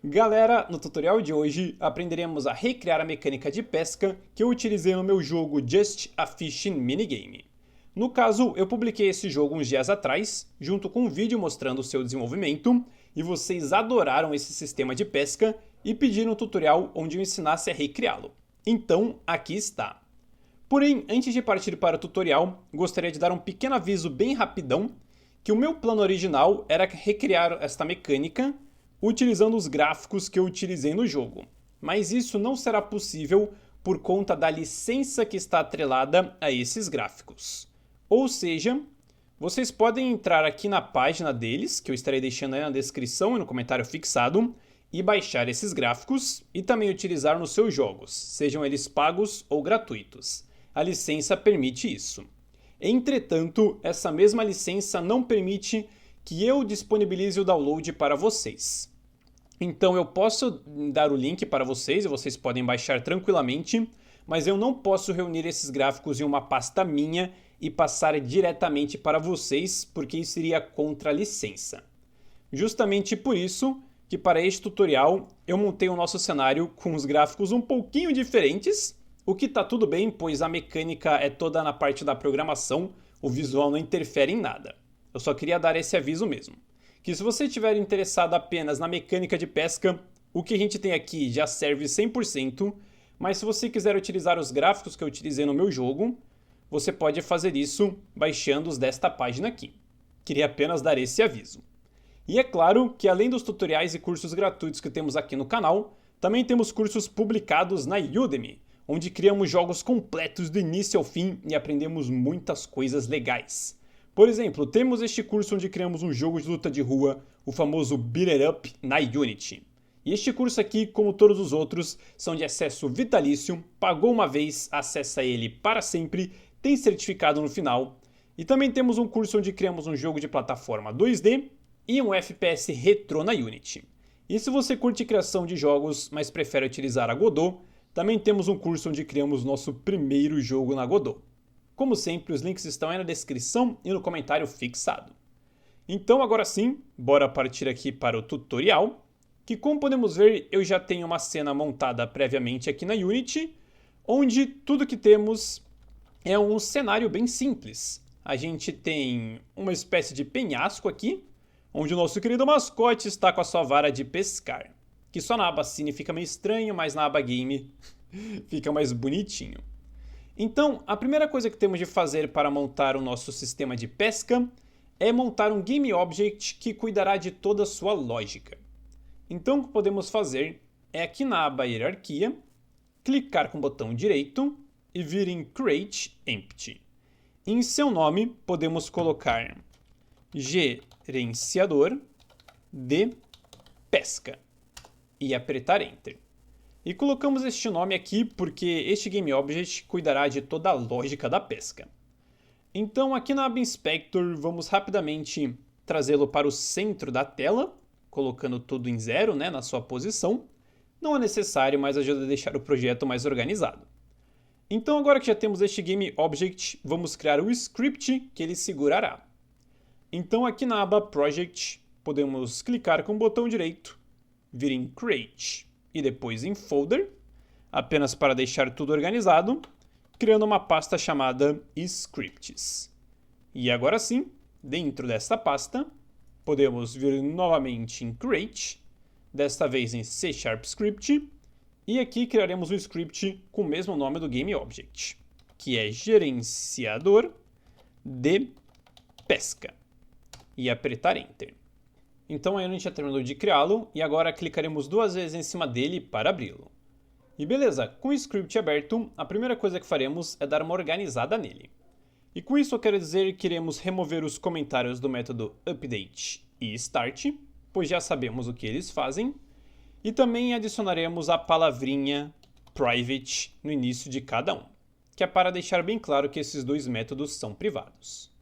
Galera, no tutorial de hoje aprenderemos a recriar a mecânica de pesca que eu utilizei no meu jogo Just a Fishing Minigame. No caso, eu publiquei esse jogo uns dias atrás, junto com um vídeo mostrando o seu desenvolvimento, e vocês adoraram esse sistema de pesca e pediram um tutorial onde eu ensinasse a recriá-lo. Então, aqui está. Porém, antes de partir para o tutorial, gostaria de dar um pequeno aviso bem rapidão, que o meu plano original era recriar esta mecânica utilizando os gráficos que eu utilizei no jogo. Mas isso não será possível por conta da licença que está atrelada a esses gráficos. Ou seja, vocês podem entrar aqui na página deles, que eu estarei deixando aí na descrição e no comentário fixado, e baixar esses gráficos e também utilizar nos seus jogos, sejam eles pagos ou gratuitos. A licença permite isso. Entretanto, essa mesma licença não permite que eu disponibilize o download para vocês. Então eu posso dar o link para vocês e vocês podem baixar tranquilamente, mas eu não posso reunir esses gráficos em uma pasta minha e passar diretamente para vocês, porque isso iria contra a licença. Justamente por isso que para este tutorial eu montei o nosso cenário com os gráficos um pouquinho diferentes, o que está tudo bem, pois a mecânica é toda na parte da programação, o visual não interfere em nada. Eu só queria dar esse aviso mesmo. Que se você estiver interessado apenas na mecânica de pesca, o que a gente tem aqui já serve 100%, mas se você quiser utilizar os gráficos que eu utilizei no meu jogo, você pode fazer isso baixando-os desta página aqui. Queria apenas dar esse aviso. E é claro que além dos tutoriais e cursos gratuitos que temos aqui no canal, também temos cursos publicados na Udemy, onde criamos jogos completos do início ao fim e aprendemos muitas coisas legais. Por exemplo, temos este curso onde criamos um jogo de luta de rua, o famoso Beat It Up na Unity. E este curso aqui, como todos os outros, são de acesso vitalício, pagou uma vez, acessa ele para sempre, tem certificado no final. E também temos um curso onde criamos um jogo de plataforma 2D e um FPS retrô na Unity. E se você curte criação de jogos, mas prefere utilizar a Godot, também temos um curso onde criamos nosso primeiro jogo na Godot. Como sempre, os links estão aí na descrição e no comentário fixado. Então agora sim, bora partir aqui para o tutorial, que como podemos ver, eu já tenho uma cena montada previamente aqui na Unity, onde tudo que temos é um cenário bem simples. A gente tem uma espécie de penhasco aqui, onde o nosso querido mascote está com a sua vara de pescar, que só na aba Cine fica meio estranho, mas na aba Game fica mais bonitinho. Então, a primeira coisa que temos de fazer para montar o nosso sistema de pesca é montar um Game Object que cuidará de toda a sua lógica. Então, o que podemos fazer é aqui na aba Hierarquia, clicar com o botão direito e vir em Create Empty. Em seu nome, podemos colocar Gerenciador de Pesca e apertar Enter. E colocamos este nome aqui porque este Game Object cuidará de toda a lógica da pesca. Então aqui na aba Inspector vamos rapidamente trazê-lo para o centro da tela, colocando tudo em 0, na sua posição. Não é necessário, mas ajuda a deixar o projeto mais organizado. Então agora que já temos este Game Object, vamos criar o script que ele segurará. Então aqui na aba Project podemos clicar com o botão direito, vir em Create e depois em Folder, apenas para deixar tudo organizado, criando uma pasta chamada Scripts. E agora sim, dentro desta pasta, podemos vir novamente em Create, desta vez em C# Script, e aqui criaremos um script com o mesmo nome do Game Object, que é Gerenciador de Pesca, e apertar Enter. Então aí a gente já terminou de criá-lo e agora clicaremos 2 vezes em cima dele para abri-lo. E beleza, com o script aberto, a primeira coisa que faremos é dar uma organizada nele. E com isso eu quero dizer que iremos remover os comentários do método update e start, pois já sabemos o que eles fazem, e também adicionaremos a palavrinha private no início de cada um, que é para deixar bem claro que esses dois métodos são privados.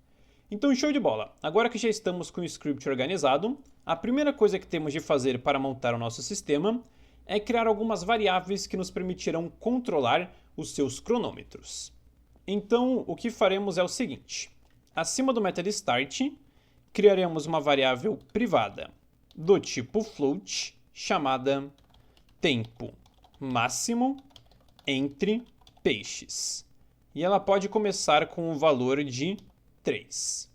Então show de bola, agora que já estamos com o script organizado, a primeira coisa que temos de fazer para montar o nosso sistema é criar algumas variáveis que nos permitirão controlar os seus cronômetros. Então o que faremos é o seguinte, acima do método start, criaremos uma variável privada do tipo float chamada tempo máximo entre peixes. E ela pode começar com o valor de 3.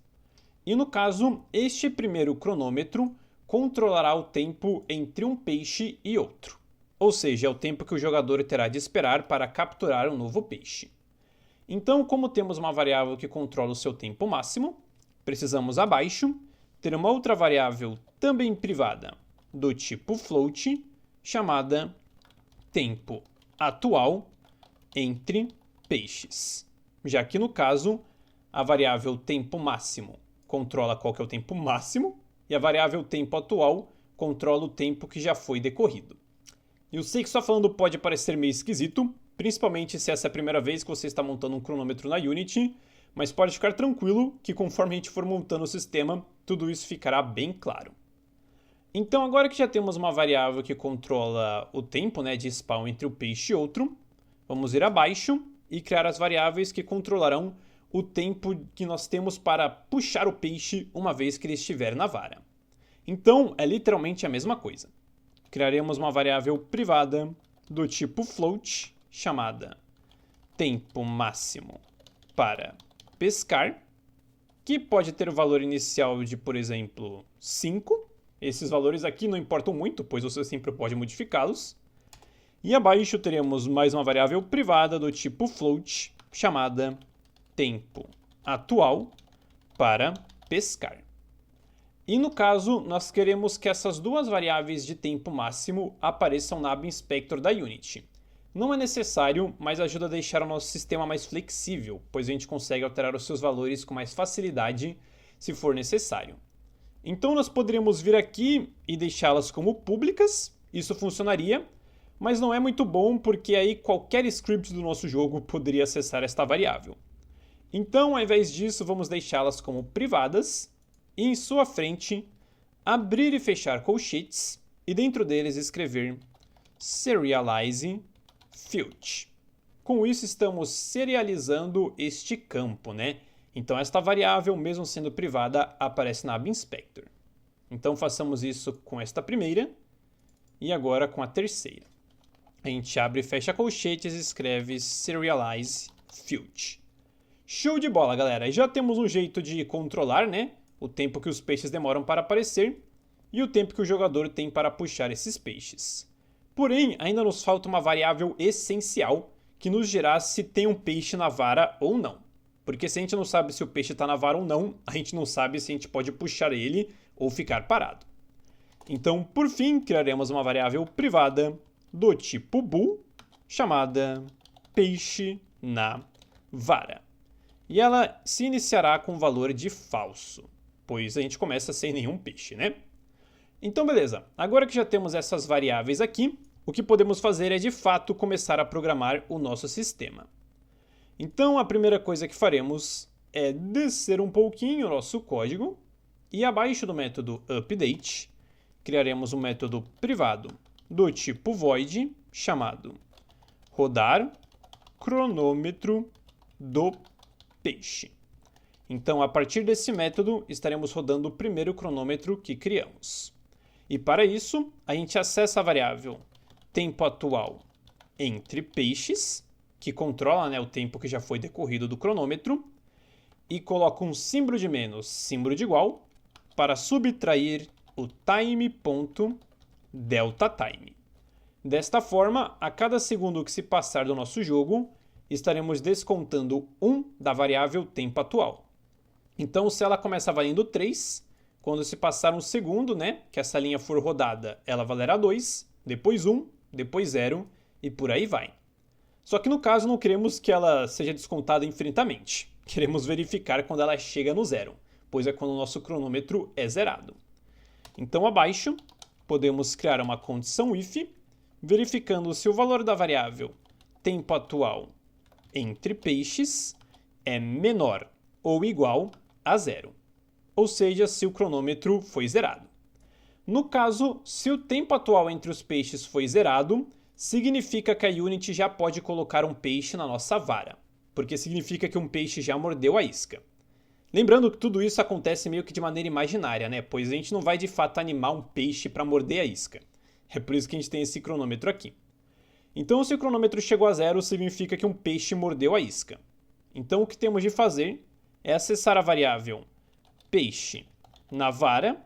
E no caso, este primeiro cronômetro controlará o tempo entre um peixe e outro. Ou seja, é o tempo que o jogador terá de esperar para capturar um novo peixe. Então, como temos uma variável que controla o seu tempo máximo, precisamos abaixo ter uma outra variável também privada do tipo float, chamada tempo atual entre peixes. Já que no caso, a variável tempo máximo controla qual que é o tempo máximo e a variável tempo atual controla o tempo que já foi decorrido. Eu sei que só falando pode parecer meio esquisito, principalmente se essa é a primeira vez que você está montando um cronômetro na Unity, mas pode ficar tranquilo que conforme a gente for montando o sistema, tudo isso ficará bem claro. Então agora que já temos uma variável que controla o tempo de spawn entre o peixe e outro, vamos ir abaixo e criar as variáveis que controlarão o tempo que nós temos para puxar o peixe uma vez que ele estiver na vara. Então é literalmente a mesma coisa. Criaremos uma variável privada do tipo float, chamada tempo máximo para pescar, que pode ter o valor inicial de, por exemplo, 5. Esses valores aqui não importam muito, pois você sempre pode modificá-los. E abaixo teremos mais uma variável privada do tipo float, chamada tempo atual para pescar. E no caso, nós queremos que essas duas variáveis de tempo máximo apareçam na aba Inspector da Unity. Não é necessário, mas ajuda a deixar o nosso sistema mais flexível, pois a gente consegue alterar os seus valores com mais facilidade se for necessário. Então nós poderíamos vir aqui e deixá-las como públicas, isso funcionaria, mas não é muito bom porque aí qualquer script do nosso jogo poderia acessar esta variável. Então, ao invés disso, vamos deixá-las como privadas e em sua frente abrir e fechar colchetes e dentro deles escrever serialize field. Com isso estamos serializando este campo, Então esta variável, mesmo sendo privada, aparece na aba Inspector. Então façamos isso com esta primeira e agora com a terceira. A gente abre e fecha colchetes e escreve serialize field. Show de bola, galera! E já temos um jeito de controlar, o tempo que os peixes demoram para aparecer e o tempo que o jogador tem para puxar esses peixes. Porém, ainda nos falta uma variável essencial que nos dirá se tem um peixe na vara ou não. Porque se a gente não sabe se o peixe está na vara ou não, a gente não sabe se a gente pode puxar ele ou ficar parado. Então, por fim, criaremos uma variável privada do tipo bool, chamada peixe na vara. E ela se iniciará com o valor de falso, pois a gente começa sem nenhum peixe, Então, beleza. Agora que já temos essas variáveis aqui, o que podemos fazer é de fato começar a programar o nosso sistema. Então, a primeira coisa que faremos é descer um pouquinho o nosso código e abaixo do método update, criaremos um método privado do tipo void chamado rodar cronômetro do peixe. Então, a partir desse método, estaremos rodando o primeiro cronômetro que criamos. E para isso, a gente acessa a variável tempo atual entre peixes, que controla o tempo que já foi decorrido do cronômetro, e coloca um símbolo de menos, símbolo de igual, para subtrair o time.deltaTime. Desta forma, a cada segundo que se passar do nosso jogo, estaremos descontando 1 da variável tempo atual. Então, se ela começa valendo 3, quando se passar um segundo, que essa linha for rodada, ela valerá 2, depois 1, depois 0 e por aí vai. Só que no caso não queremos que ela seja descontada infinitamente. Queremos verificar quando ela chega no 0, pois é quando o nosso cronômetro é zerado. Então abaixo, podemos criar uma condição if, verificando se o valor da variável tempo atual entre peixes é menor ou igual a 0. Ou seja, se o cronômetro foi zerado. No caso, se o tempo atual entre os peixes foi zerado, significa que a Unity já pode colocar um peixe na nossa vara, porque significa que um peixe já mordeu a isca. Lembrando que tudo isso acontece meio que de maneira imaginária, pois a gente não vai de fato animar um peixe para morder a isca. É por isso que a gente tem esse cronômetro aqui. Então, se o cronômetro chegou a 0, significa que um peixe mordeu a isca. Então, o que temos de fazer é acessar a variável peixe na vara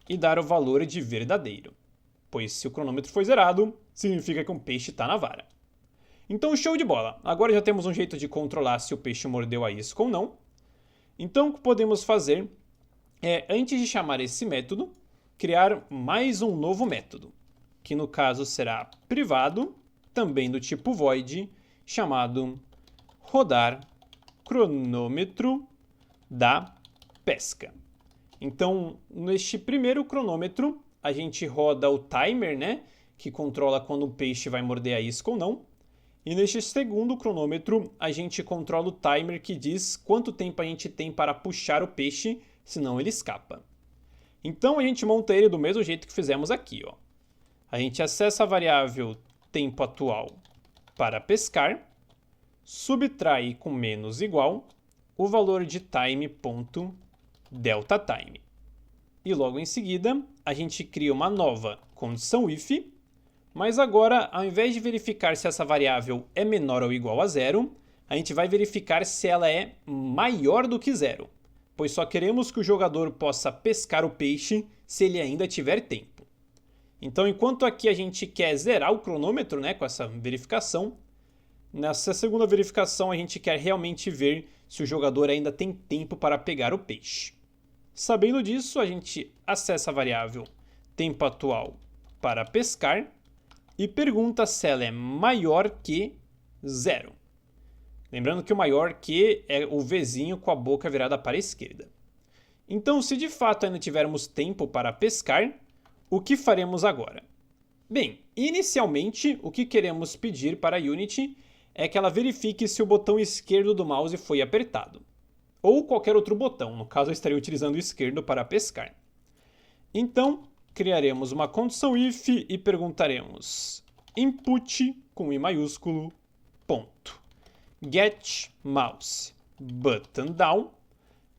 e dar o valor de verdadeiro. Pois se o cronômetro foi zerado, significa que um peixe está na vara. Então, show de bola! Agora já temos um jeito de controlar se o peixe mordeu a isca ou não. Então, o que podemos fazer é, antes de chamar esse método, criar mais um novo método, que no caso será privado, também do tipo void, chamado rodar cronômetro da pesca. Então, neste primeiro cronômetro, a gente roda o timer, né, que controla quando o peixe vai morder a isca ou não. E neste segundo cronômetro, a gente controla o timer que diz quanto tempo a gente tem para puxar o peixe, senão ele escapa. Então, a gente monta ele do mesmo jeito que fizemos aqui, ó. A gente acessa a variável tempo atual para pescar, subtrai com menos igual o valor de time.deltaTime. E logo em seguida, a gente cria uma nova condição if, mas agora, ao invés de verificar se essa variável é menor ou igual a 0, a gente vai verificar se ela é maior do que 0, pois só queremos que o jogador possa pescar o peixe se ele ainda tiver tempo. Então, enquanto aqui a gente quer zerar o cronômetro, né, com essa verificação, nessa segunda verificação a gente quer realmente ver se o jogador ainda tem tempo para pegar o peixe. Sabendo disso, a gente acessa a variável tempo atual para pescar e pergunta se ela é maior que 0. Lembrando que o maior que é o Vzinho com a boca virada para a esquerda. Então, se de fato ainda tivermos tempo para pescar, o que faremos agora? Bem, inicialmente o que queremos pedir para a Unity é que ela verifique se o botão esquerdo do mouse foi apertado. Ou qualquer outro botão, no caso eu estaria utilizando o esquerdo para pescar. Então, criaremos uma condição if e perguntaremos input com i maiúsculo, ponto, get mouse button down,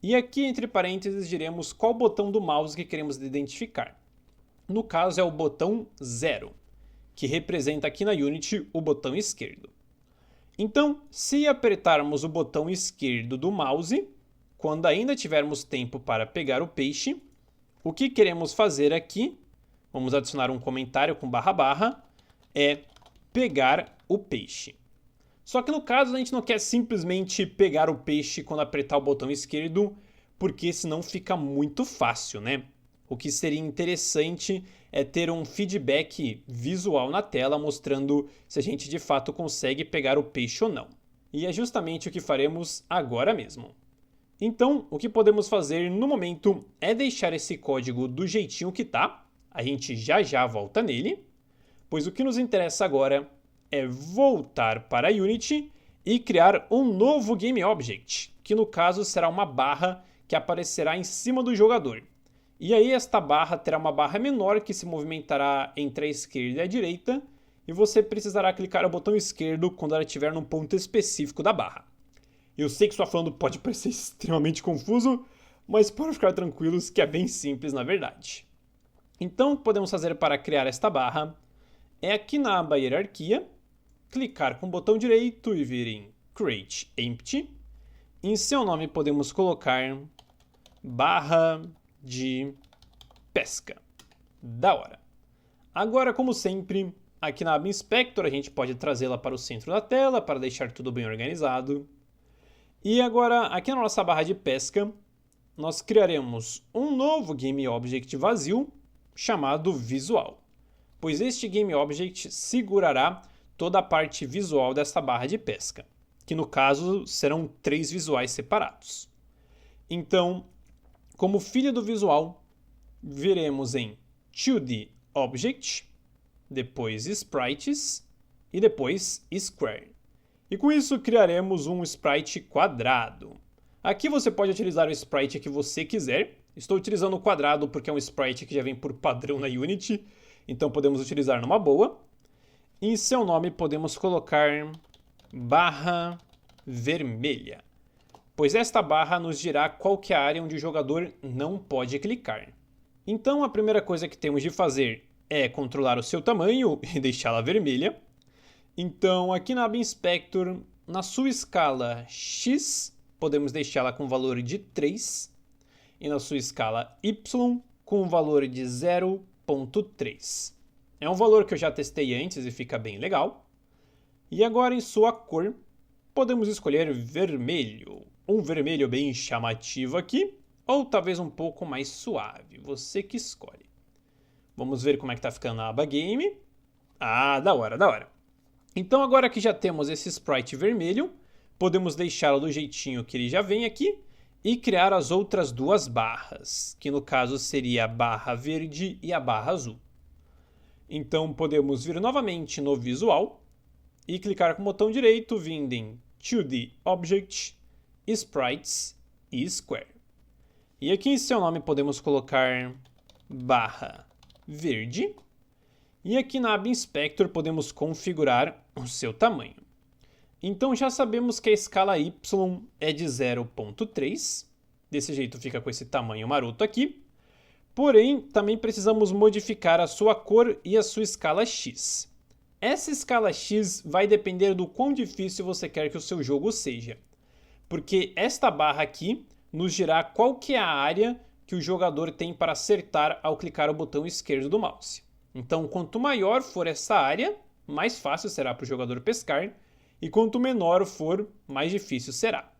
e aqui entre parênteses diremos qual botão do mouse que queremos identificar. No caso é o botão 0, que representa aqui na Unity o botão esquerdo. Então, se apertarmos o botão esquerdo do mouse, quando ainda tivermos tempo para pegar o peixe, o que queremos fazer aqui, vamos adicionar um comentário com // é pegar o peixe. Só que no caso a gente não quer simplesmente pegar o peixe quando apertar o botão esquerdo, porque senão fica muito fácil, né? O que seria interessante é ter um feedback visual na tela mostrando se a gente de fato consegue pegar o peixe ou não. E é justamente o que faremos agora mesmo. Então, o que podemos fazer no momento é deixar esse código do jeitinho que tá. A gente já volta nele, pois o que nos interessa agora é voltar para a Unity e criar um novo GameObject, que no caso será uma barra que aparecerá em cima do jogador. E aí esta barra terá uma barra menor que se movimentará entre a esquerda e a direita, e você precisará clicar no botão esquerdo quando ela estiver num ponto específico da barra. Eu sei que estou falando pode parecer extremamente confuso, mas para ficar tranquilos que é bem simples na verdade. Então o que podemos fazer para criar esta barra é aqui na aba hierarquia, clicar com o botão direito e vir em Create Empty. Em seu nome podemos colocar barra de pesca. Da hora. Agora, como sempre, aqui na aba Inspector a gente pode trazê-la para o centro da tela para deixar tudo bem organizado. E agora, aqui na nossa barra de pesca, nós criaremos um novo GameObject vazio chamado Visual, pois este GameObject segurará toda a parte visual dessa barra de pesca, que no caso serão 3 visuais separados. Então, como filho do visual, viremos em 2D Object, depois Sprites e depois Square. E com isso criaremos um sprite quadrado. Aqui você pode utilizar o sprite que você quiser. Estou utilizando o quadrado porque é um sprite que já vem por padrão na Unity, então podemos utilizar numa boa. Em seu nome podemos colocar barra vermelha, pois esta barra nos dirá qual que é a área onde o jogador não pode clicar. Então a primeira coisa que temos de fazer é controlar o seu tamanho e deixá-la vermelha. Então, aqui na aba Inspector, na sua escala X, podemos deixá-la com valor de 3. E na sua escala Y, com um valor de 0,3. É um valor que eu já testei antes e fica bem legal. E agora em sua cor, podemos escolher vermelho. Um vermelho bem chamativo aqui, ou talvez um pouco mais suave, você que escolhe. Vamos ver como é que está ficando a aba Game. Ah, da hora, da hora. Então agora que já temos esse sprite vermelho, podemos deixá-lo do jeitinho que ele já vem aqui e criar as outras duas barras, que no caso seria a barra verde e a barra azul. Então podemos vir novamente no visual e clicar com o botão direito vindo em 2D Object, Sprites e Square. E aqui em seu nome podemos colocar barra verde. E aqui na aba Inspector podemos configurar o seu tamanho. Então já sabemos que a escala Y é de 0,3. Desse jeito fica com esse tamanho maroto aqui. Porém, também precisamos modificar a sua cor e a sua escala X. Essa escala X vai depender do quão difícil você quer que o seu jogo seja. Porque esta barra aqui nos dirá qual que é a área que o jogador tem para acertar ao clicar o botão esquerdo do mouse. Então, quanto maior for essa área, mais fácil será para o jogador pescar, e quanto menor for, mais difícil será.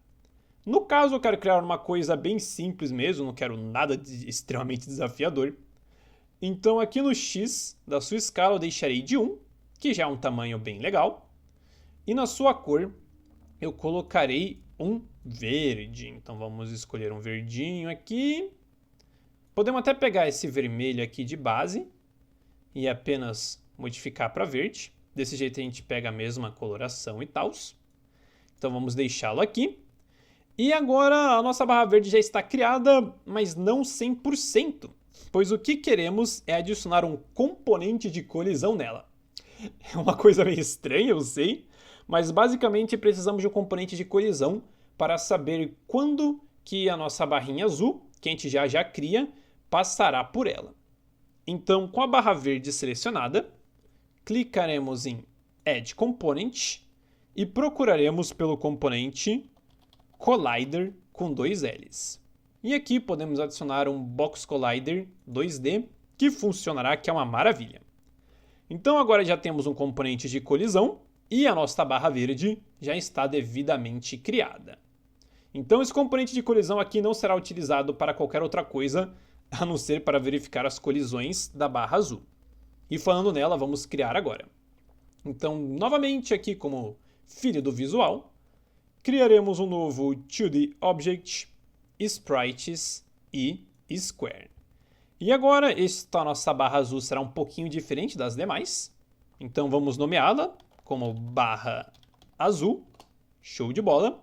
No caso, eu quero criar uma coisa bem simples mesmo, não quero nada de extremamente desafiador. Então, aqui no X da sua escala, eu deixarei de 1, que já é um tamanho bem legal. E na sua cor, eu colocarei um verde. Então, vamos escolher um verdinho aqui. Podemos até pegar esse vermelho aqui de base e apenas modificar para verde. Desse jeito a gente pega a mesma coloração e tal. Então vamos deixá-lo aqui. E agora a nossa barra verde já está criada, mas não 100%, pois o que queremos é adicionar um componente de colisão nela. É uma coisa meio estranha, eu sei, mas basicamente precisamos de um componente de colisão para saber quando que a nossa barrinha azul, que a gente já cria, passará por ela. Então, com a barra verde selecionada, clicaremos em Add Component e procuraremos pelo componente Collider com 2 L's. E aqui podemos adicionar um Box Collider 2D que funcionará, que é uma maravilha. Então agora já temos um componente de colisão e a nossa barra verde já está devidamente criada. Então esse componente de colisão aqui não será utilizado para qualquer outra coisa a não ser para verificar as colisões da barra azul. E falando nela, vamos criar agora. Então, novamente aqui como filho do visual, criaremos um novo 2D Object, Sprites e Square. E agora, esta nossa barra azul será um pouquinho diferente das demais. Então vamos nomeá-la como barra azul. Show de bola.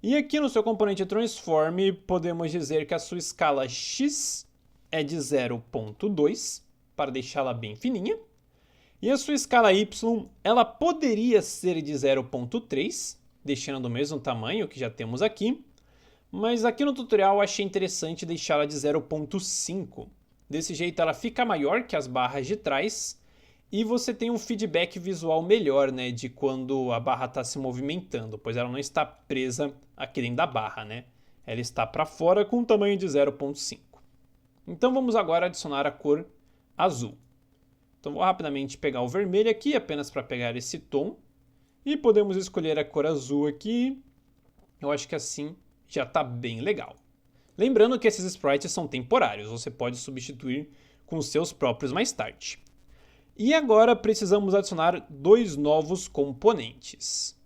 E aqui no seu componente Transform, podemos dizer que a sua escala X é de 0,2, para deixá-la bem fininha. E a sua escala Y, ela poderia ser de 0,3, deixando do mesmo tamanho que já temos aqui. Mas aqui no tutorial eu achei interessante deixá-la de 0,5. Desse jeito ela fica maior que as barras de trás e você tem um feedback visual melhor, né, de quando a barra está se movimentando, pois ela não está presa aqui dentro da barra, né? Ela está para fora com um tamanho de 0,5. Então vamos agora adicionar a cor azul. Então vou rapidamente pegar o vermelho aqui, apenas para pegar esse tom. E podemos escolher a cor azul aqui. Eu acho que assim já está bem legal. Lembrando que esses sprites são temporários, você pode substituir com os seus próprios mais tarde. E agora precisamos adicionar 2 novos componentes.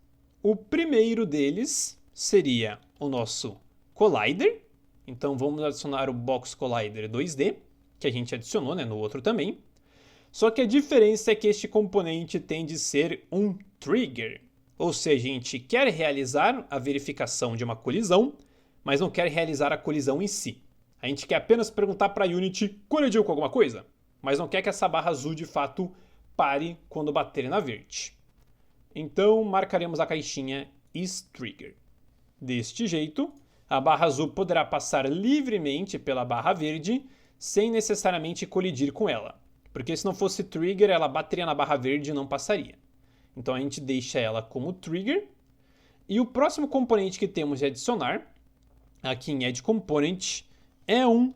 O primeiro deles seria o nosso Collider. Então vamos adicionar o Box Collider 2D, que a gente adicionou, né, no outro também. Só que a diferença é que este componente tem de ser um trigger. Ou seja, a gente quer realizar a verificação de uma colisão, mas não quer realizar a colisão em si. A gente quer apenas perguntar para a Unity colidiu com alguma coisa, mas não quer que essa barra azul de fato pare quando bater na verde. Então marcaremos a caixinha isTrigger. Deste jeito, a barra azul poderá passar livremente pela barra verde sem necessariamente colidir com ela, Porque se não fosse trigger, ela bateria na barra verde e não passaria. Então a gente deixa ela como trigger. E o próximo componente que temos de adicionar, aqui em Add Component, é um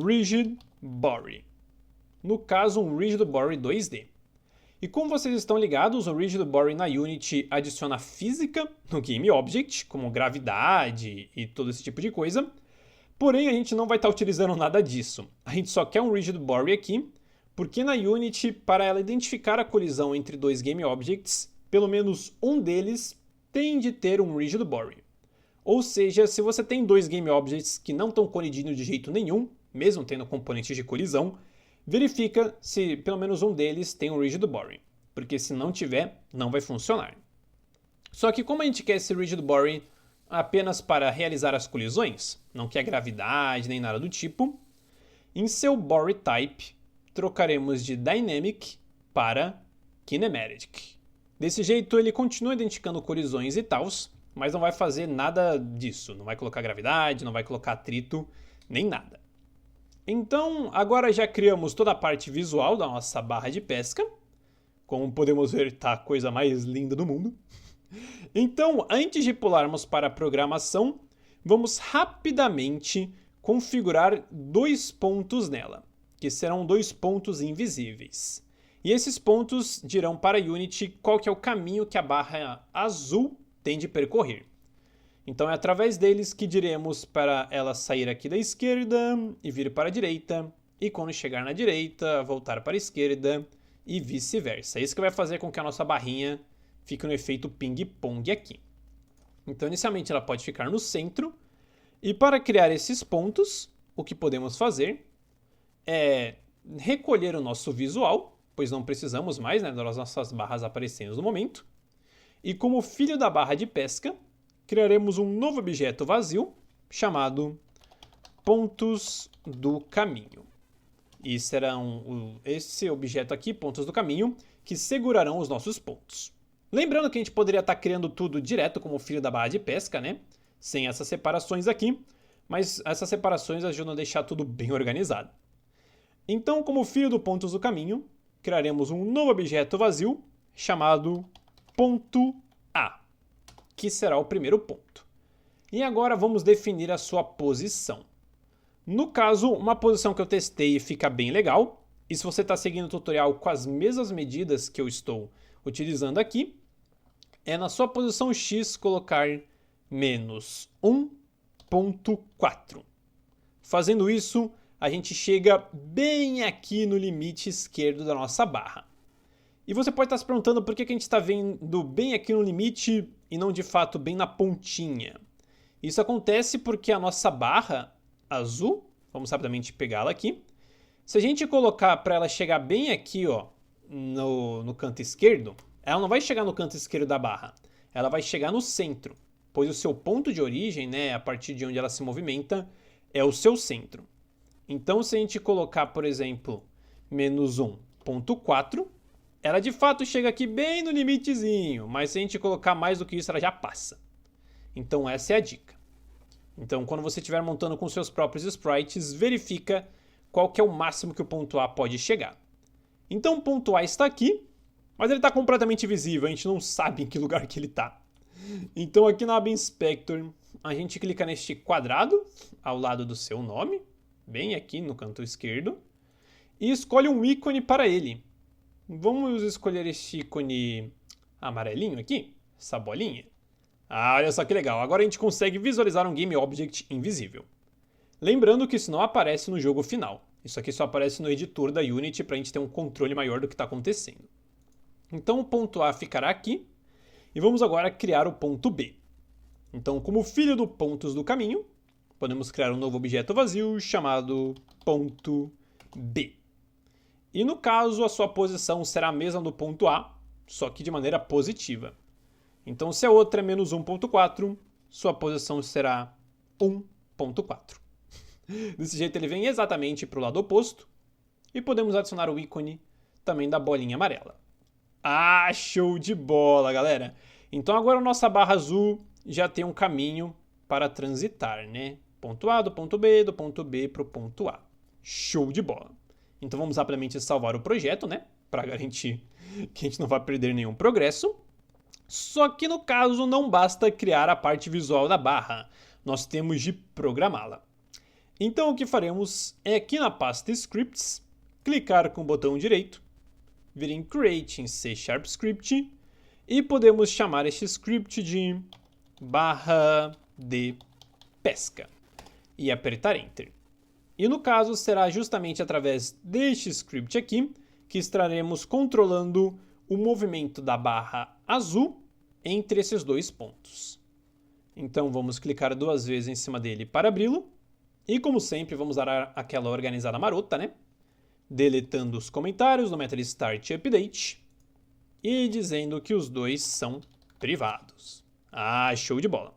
Rigid Body. No caso, um Rigid Body 2D. E como vocês estão ligados, o Rigid Body na Unity adiciona física no Game Object, como gravidade e todo esse tipo de coisa. Porém, a gente não vai estar utilizando nada disso. A gente só quer um Rigid Body aqui, porque na Unity, para ela identificar a colisão entre dois Game Objects, pelo menos um deles tem de ter um Rigid Body. Ou seja, se você tem dois Game Objects que não estão colidindo de jeito nenhum, mesmo tendo componentes de colisão, verifica se pelo menos um deles tem um Rigid Body, porque se não tiver, não vai funcionar. Só que como a gente quer esse Rigid Body apenas para realizar as colisões, não quer gravidade nem nada do tipo, em seu Body Type trocaremos de Dynamic para Kinematic. Desse jeito ele continua identificando colisões e tals, mas não vai fazer nada disso, não vai colocar gravidade, não vai colocar atrito, nem nada. Então, agora já criamos toda a parte visual da nossa barra de pesca. Como podemos ver, tá a coisa mais linda do mundo. Então, antes de pularmos para a programação, vamos rapidamente configurar 2 pontos nela, que serão 2 pontos invisíveis. E esses pontos dirão para a Unity qual que é o caminho que a barra azul tem de percorrer. Então é através deles que diremos para ela sair aqui da esquerda e vir para a direita, e quando chegar na direita, voltar para a esquerda e vice-versa. É isso que vai fazer com que a nossa barrinha fique no efeito ping-pong aqui. Então inicialmente ela pode ficar no centro, e para criar esses pontos, o que podemos fazer é recolher o nosso visual, pois não precisamos mais, né, das nossas barras aparecendo no momento, e como filho da barra de pesca, criaremos um novo objeto vazio chamado pontos do caminho. E serão esse objeto aqui, pontos do caminho, que segurarão os nossos pontos. Lembrando que a gente poderia estar criando tudo direto como filho da barra de pesca, né? Sem essas separações aqui, mas essas separações ajudam a deixar tudo bem organizado. Então, como filho do pontos do caminho, criaremos um novo objeto vazio chamado ponto A, que será o primeiro ponto. E agora vamos definir a sua posição. No caso, uma posição que eu testei e fica bem legal, e se você está seguindo o tutorial com as mesmas medidas que eu estou utilizando aqui, é na sua posição X colocar menos 1.4. Fazendo isso, a gente chega bem aqui no limite esquerdo da nossa barra. E você pode estar se perguntando por que a gente está vendo bem aqui no limite e não de fato bem na pontinha. Isso acontece porque a nossa barra azul, vamos rapidamente pegá-la aqui, se a gente colocar para ela chegar bem aqui ó, no canto esquerdo, ela não vai chegar no canto esquerdo da barra, ela vai chegar no centro, pois o seu ponto de origem, né, a partir de onde ela se movimenta, é o seu centro. Então se a gente colocar, por exemplo, menos 1.4, ela de fato chega aqui bem no limitezinho, mas se a gente colocar mais do que isso, ela já passa. Então essa é a dica. Então quando você estiver montando com seus próprios sprites, verifica qual que é o máximo que o ponto A pode chegar. Então o ponto A está aqui, mas ele está completamente visível, a gente não sabe em que lugar que ele está. Então aqui na aba Inspector, a gente clica neste quadrado ao lado do seu nome, bem aqui no canto esquerdo, e escolhe um ícone para ele. Vamos escolher este ícone amarelinho aqui, essa bolinha. Ah, olha só que legal, agora a gente consegue visualizar um Game Object invisível. Lembrando que isso não aparece no jogo final, isso aqui só aparece no editor da Unity para a gente ter um controle maior do que está acontecendo. Então o ponto A ficará aqui, e vamos agora criar o ponto B. Então, como filho do pontos do caminho, podemos criar um novo objeto vazio chamado ponto B. E no caso, a sua posição será a mesma do ponto A, só que de maneira positiva. Então, se a outra é menos 1.4, sua posição será 1.4. Desse jeito, ele vem exatamente para o lado oposto. E podemos adicionar o ícone também da bolinha amarela. Ah, show de bola, galera! Então, agora a nossa barra azul já tem um caminho para transitar, né? Ponto A do ponto B para o ponto A. Show de bola! Então vamos rapidamente salvar o projeto, né? Para garantir que a gente não vai perder nenhum progresso. Só que no caso não basta criar a parte visual da barra, nós temos de programá-la. Então o que faremos é aqui na pasta Scripts, clicar com o botão direito, vir em Create em C# Script e podemos chamar este script de barra de pesca e apertar Enter. E no caso será justamente através deste script aqui que estaremos controlando o movimento da barra azul entre esses dois pontos. Então vamos clicar 2 vezes em cima dele para abri-lo. E como sempre vamos dar aquela organizada marota, né? Deletando os comentários no método Start Update e dizendo que os dois são privados. Ah, show de bola!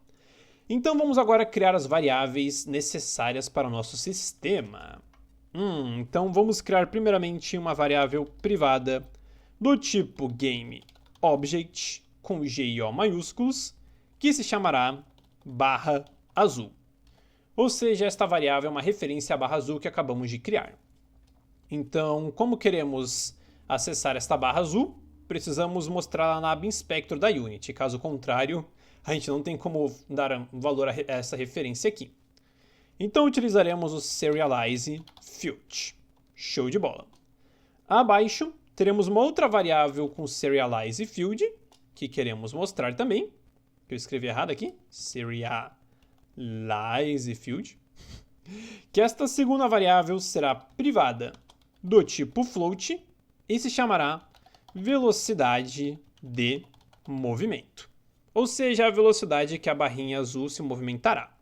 Então vamos agora criar as variáveis necessárias para o nosso sistema. Então vamos criar primeiramente uma variável privada do tipo GameObject com G e O maiúsculos, que se chamará barra azul. Ou seja, esta variável é uma referência à barra azul que acabamos de criar. Então, como queremos acessar esta barra azul, precisamos mostrá-la na aba Inspector da Unity. Caso contrário, a gente não tem como dar valor a essa referência aqui. Então utilizaremos o Serialize Field. Show de bola! Abaixo teremos uma outra variável com Serialize Field, que queremos mostrar também. Eu escrevi errado aqui. Serialize Field. Que esta segunda variável será privada do tipo float e se chamará velocidade de movimento. Ou seja, a velocidade que a barrinha azul se movimentará.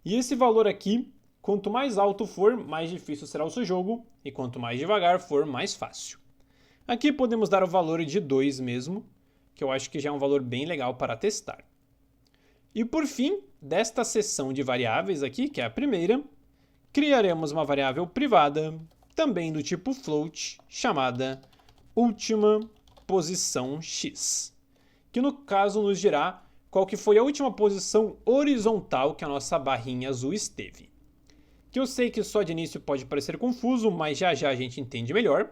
E esse valor aqui, quanto mais alto for, mais difícil será o seu jogo, e quanto mais devagar for, mais fácil. Aqui podemos dar o valor de 2 mesmo, que eu acho que já é um valor bem legal para testar. E por fim, desta seção de variáveis aqui, que é a primeira, criaremos uma variável privada, também do tipo float, chamada última posição x, que no caso nos dirá qual que foi a última posição horizontal que a nossa barrinha azul esteve. Que eu sei que só de início pode parecer confuso, mas já já a gente entende melhor.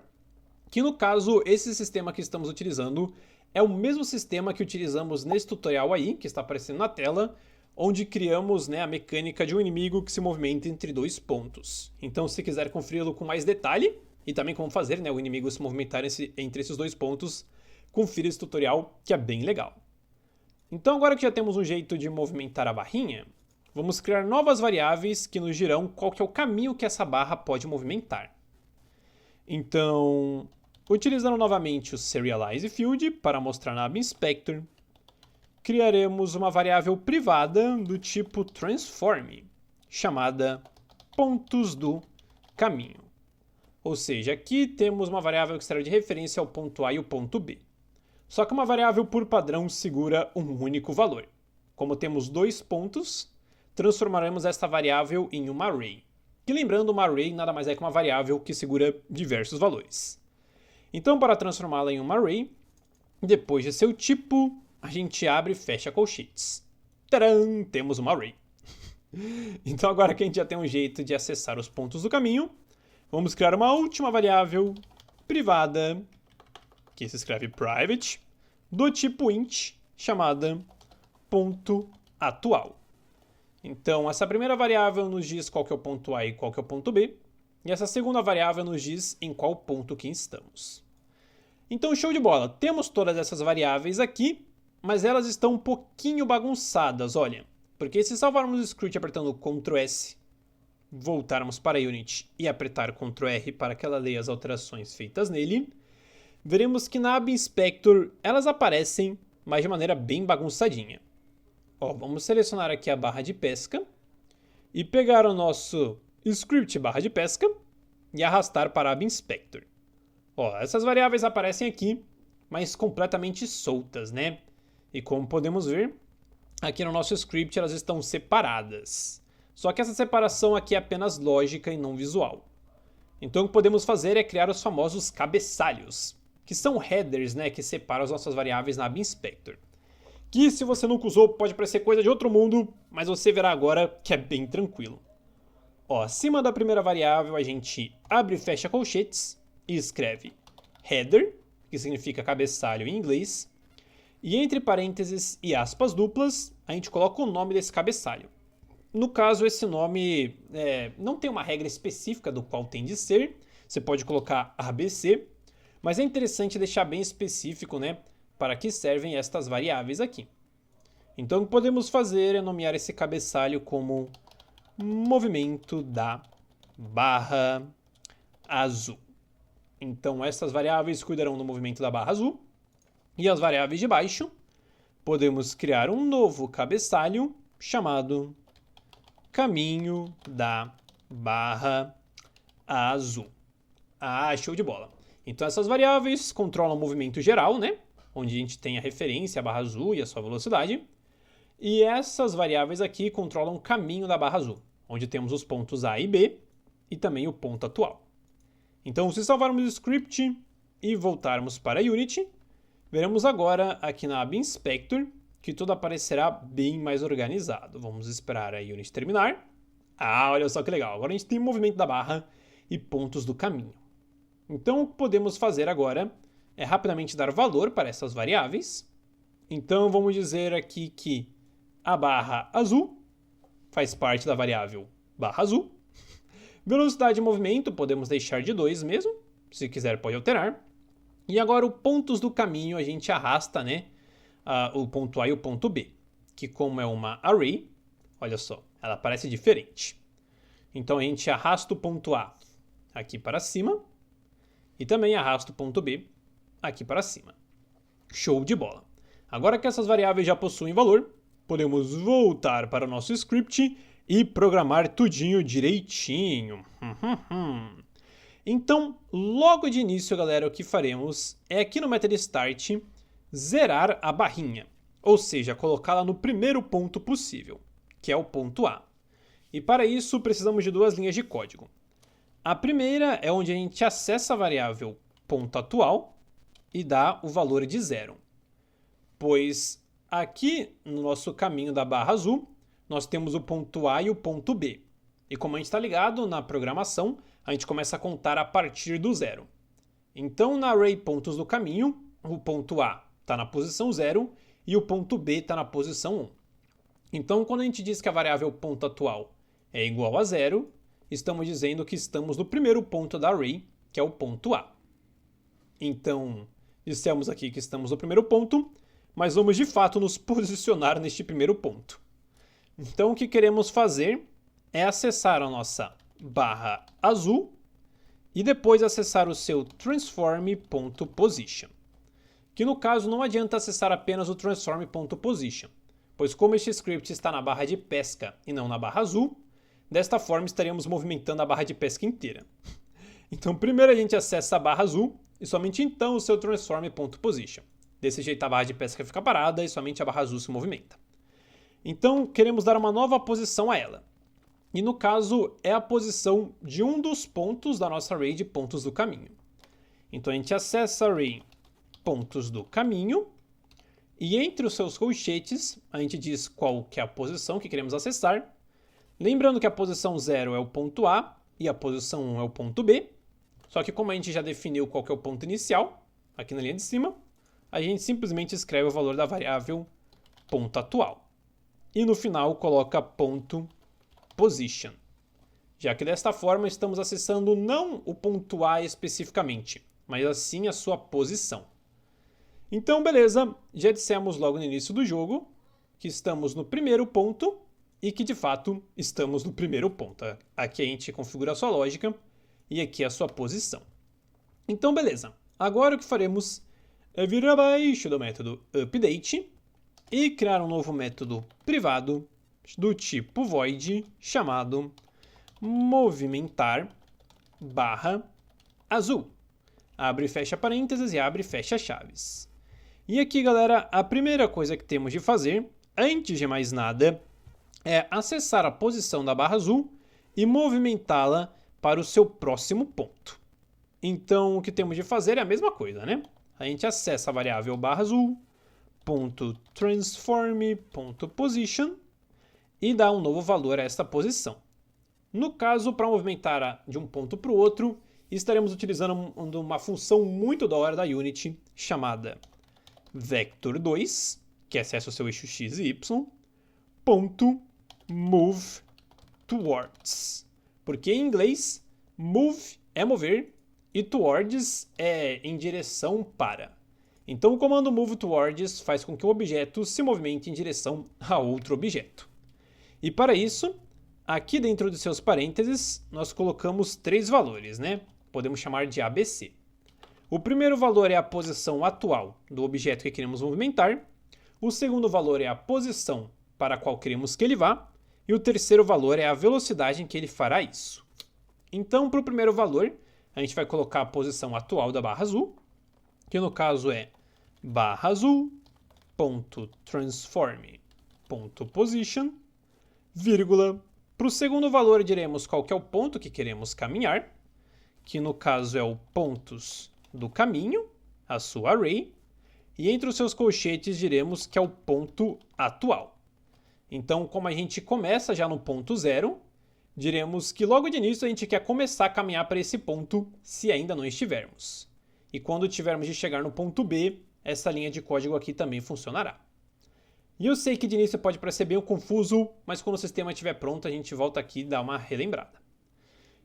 Que no caso, esse sistema que estamos utilizando é o mesmo sistema que utilizamos nesse tutorial aí, que está aparecendo na tela, onde criamos, né, a mecânica de um inimigo que se movimenta entre 2 pontos. Então, se quiser conferi-lo com mais detalhe, e também como fazer, né, o inimigo se movimentar entre esses 2 pontos, confira esse tutorial que é bem legal. Então, agora que já temos um jeito de movimentar a barrinha, vamos criar novas variáveis que nos dirão qual que é o caminho que essa barra pode movimentar. Então, utilizando novamente o Serialize Field para mostrar na aba Inspector, criaremos uma variável privada do tipo Transform, chamada pontos do caminho. Ou seja, aqui temos uma variável que será de referência ao ponto A e o ponto B. Só que uma variável por padrão segura um único valor. Como temos 2 pontos, transformaremos esta variável em uma array. E lembrando, uma array nada mais é que uma variável que segura diversos valores. Então, para transformá-la em uma array, depois de seu tipo, a gente abre e fecha colchetes. Tcharam! Temos uma array. Então, agora que a gente já tem um jeito de acessar os pontos do caminho, vamos criar uma última variável privada, que se escreve private, do tipo int, chamada ponto atual. Então, essa primeira variável nos diz qual que é o ponto A e qual que é o ponto B, e essa segunda variável nos diz em qual ponto que estamos. Então, show de bola! Temos todas essas variáveis aqui, mas elas estão um pouquinho bagunçadas, olha. Porque se salvarmos o script apertando Ctrl S, voltarmos para a Unity e apertar Ctrl R para que ela leia as alterações feitas nele, veremos que na aba Inspector elas aparecem, mas de maneira bem bagunçadinha. Vamos selecionar aqui a barra de pesca e pegar o nosso script barra de pesca e arrastar para a aba Inspector. Essas variáveis aparecem aqui, mas completamente soltas, né? E como podemos ver, aqui no nosso script elas estão separadas. Só que essa separação aqui é apenas lógica e não visual. Então o que podemos fazer é criar os famosos cabeçalhos, que são headers, né, que separam as nossas variáveis na aba Inspector. Que se você nunca usou pode parecer coisa de outro mundo, mas você verá agora que é bem tranquilo. Ó, acima da primeira variável a gente abre e fecha colchetes e escreve header, que significa cabeçalho em inglês, e entre parênteses e aspas duplas a gente coloca o nome desse cabeçalho. No caso, esse nome não tem uma regra específica do qual tem de ser, você pode colocar ABC, mas é interessante deixar bem específico, né, para que servem estas variáveis aqui. Então, o que podemos fazer é nomear esse cabeçalho como movimento da barra azul. Então, essas variáveis cuidarão do movimento da barra azul. E as variáveis de baixo, podemos criar um novo cabeçalho chamado caminho da barra azul. Ah, show de bola. Então, essas variáveis controlam o movimento geral, né? Onde a gente tem a referência à barra azul e a sua velocidade. E essas variáveis aqui controlam o caminho da barra azul, onde temos os pontos A e B e também o ponto atual. Então, se salvarmos o script e voltarmos para Unity, veremos agora aqui na aba Inspector que tudo aparecerá bem mais organizado. Vamos esperar a Unity terminar. Ah, olha só que legal. Agora a gente tem o movimento da barra e pontos do caminho. Então, o que podemos fazer agora é rapidamente dar valor para essas variáveis. Então, vamos dizer aqui que a barra azul faz parte da variável barra azul. Velocidade de movimento podemos deixar de 2 mesmo, se quiser pode alterar. E agora o pontos do caminho a gente arrasta, né, o ponto A e o ponto B, que como é uma array, olha só, ela parece diferente. Então a gente arrasta o ponto A aqui para cima e também arrasta o ponto B aqui para cima. Show de bola! Agora que essas variáveis já possuem valor, podemos voltar para o nosso script e programar tudinho direitinho. Então, logo de início, galera, o que faremos é aqui no método start zerar a barrinha, ou seja, colocá-la no primeiro ponto possível, que é o ponto A. E para isso precisamos de duas linhas de código. A primeira é onde a gente acessa a variável ponto atual e dá o valor de 0. Pois aqui no nosso caminho da barra azul, nós temos o ponto A e o ponto B. E como a gente está ligado na programação, a gente começa a contar a partir do 0. Então, na array pontos do caminho, o ponto A está na posição 0 e o ponto B está na posição 1. Então, quando a gente diz que a variável ponto atual é igual a 0, estamos dizendo que estamos no primeiro ponto da array, que é o ponto A. Então, dissemos aqui que estamos no primeiro ponto, mas vamos de fato nos posicionar neste primeiro ponto. Então, o que queremos fazer é acessar a nossa barra azul e depois acessar o seu transform.position. Que no caso não adianta acessar apenas o transform.position, pois como este script está na barra de pesca e não na barra azul, desta forma estaríamos movimentando a barra de pesca inteira. Então primeiro a gente acessa a barra azul e somente então o seu transform.position. Desse jeito a barra de pesca fica parada e somente a barra azul se movimenta. Então queremos dar uma nova posição a ela. E no caso é a posição de um dos pontos da nossa array de pontos do caminho. Então a gente acessa a array pontos do caminho e entre os seus colchetes a gente diz qual que é a posição que queremos acessar. Lembrando que a posição 0 é o ponto A e a posição 1 é o ponto B. Só que como a gente já definiu qual que é o ponto inicial, aqui na linha de cima, a gente simplesmente escreve o valor da variável ponto atual. E no final coloca ponto position. Já que desta forma estamos acessando não o ponto A especificamente, mas assim a sua posição. Então beleza, já dissemos logo no início do jogo que estamos no primeiro ponto e que de fato estamos no primeiro ponto. Aqui a gente configura a sua lógica e aqui a sua posição. Então beleza, agora o que faremos é vir abaixo do método update e criar um novo método privado do tipo void chamado movimentar barra azul. Abre e fecha parênteses e abre e fecha chaves. E aqui, galera, a primeira coisa que temos de fazer, antes de mais nada, é acessar a posição da barra azul e movimentá-la para o seu próximo ponto. Então, o que temos de fazer é a mesma coisa, né? A gente acessa a variável barra azul, .transform.position e dá um novo valor a esta posição. No caso, para movimentar de um ponto para o outro, estaremos utilizando uma função muito da hora da Unity chamada vector2, que acessa o seu eixo x e y, ponto move towards. Porque em inglês, move é mover e towards é em direção para. Então o comando move towards faz com que o objeto se movimente em direção a outro objeto. E para isso, aqui dentro de seus parênteses, nós colocamos 3 valores, né? Podemos chamar de ABC. O primeiro valor é a posição atual do objeto que queremos movimentar. O segundo valor é a posição para a qual queremos que ele vá. E o terceiro valor é a velocidade em que ele fará isso. Então, para o primeiro valor, a gente vai colocar a posição atual da barra azul, que no caso é barra azul.transform.position, vírgula. Para o segundo valor, diremos qual que é o ponto que queremos caminhar, que no caso é o pontos do caminho, a sua array, e entre os seus colchetes diremos que é o ponto atual. Então, como a gente começa já no ponto 0, diremos que logo de início a gente quer começar a caminhar para esse ponto se ainda não estivermos. E quando tivermos de chegar no ponto B, essa linha de código aqui também funcionará. E eu sei que de início pode parecer bem confuso, mas quando o sistema estiver pronto a gente volta aqui e dá uma relembrada.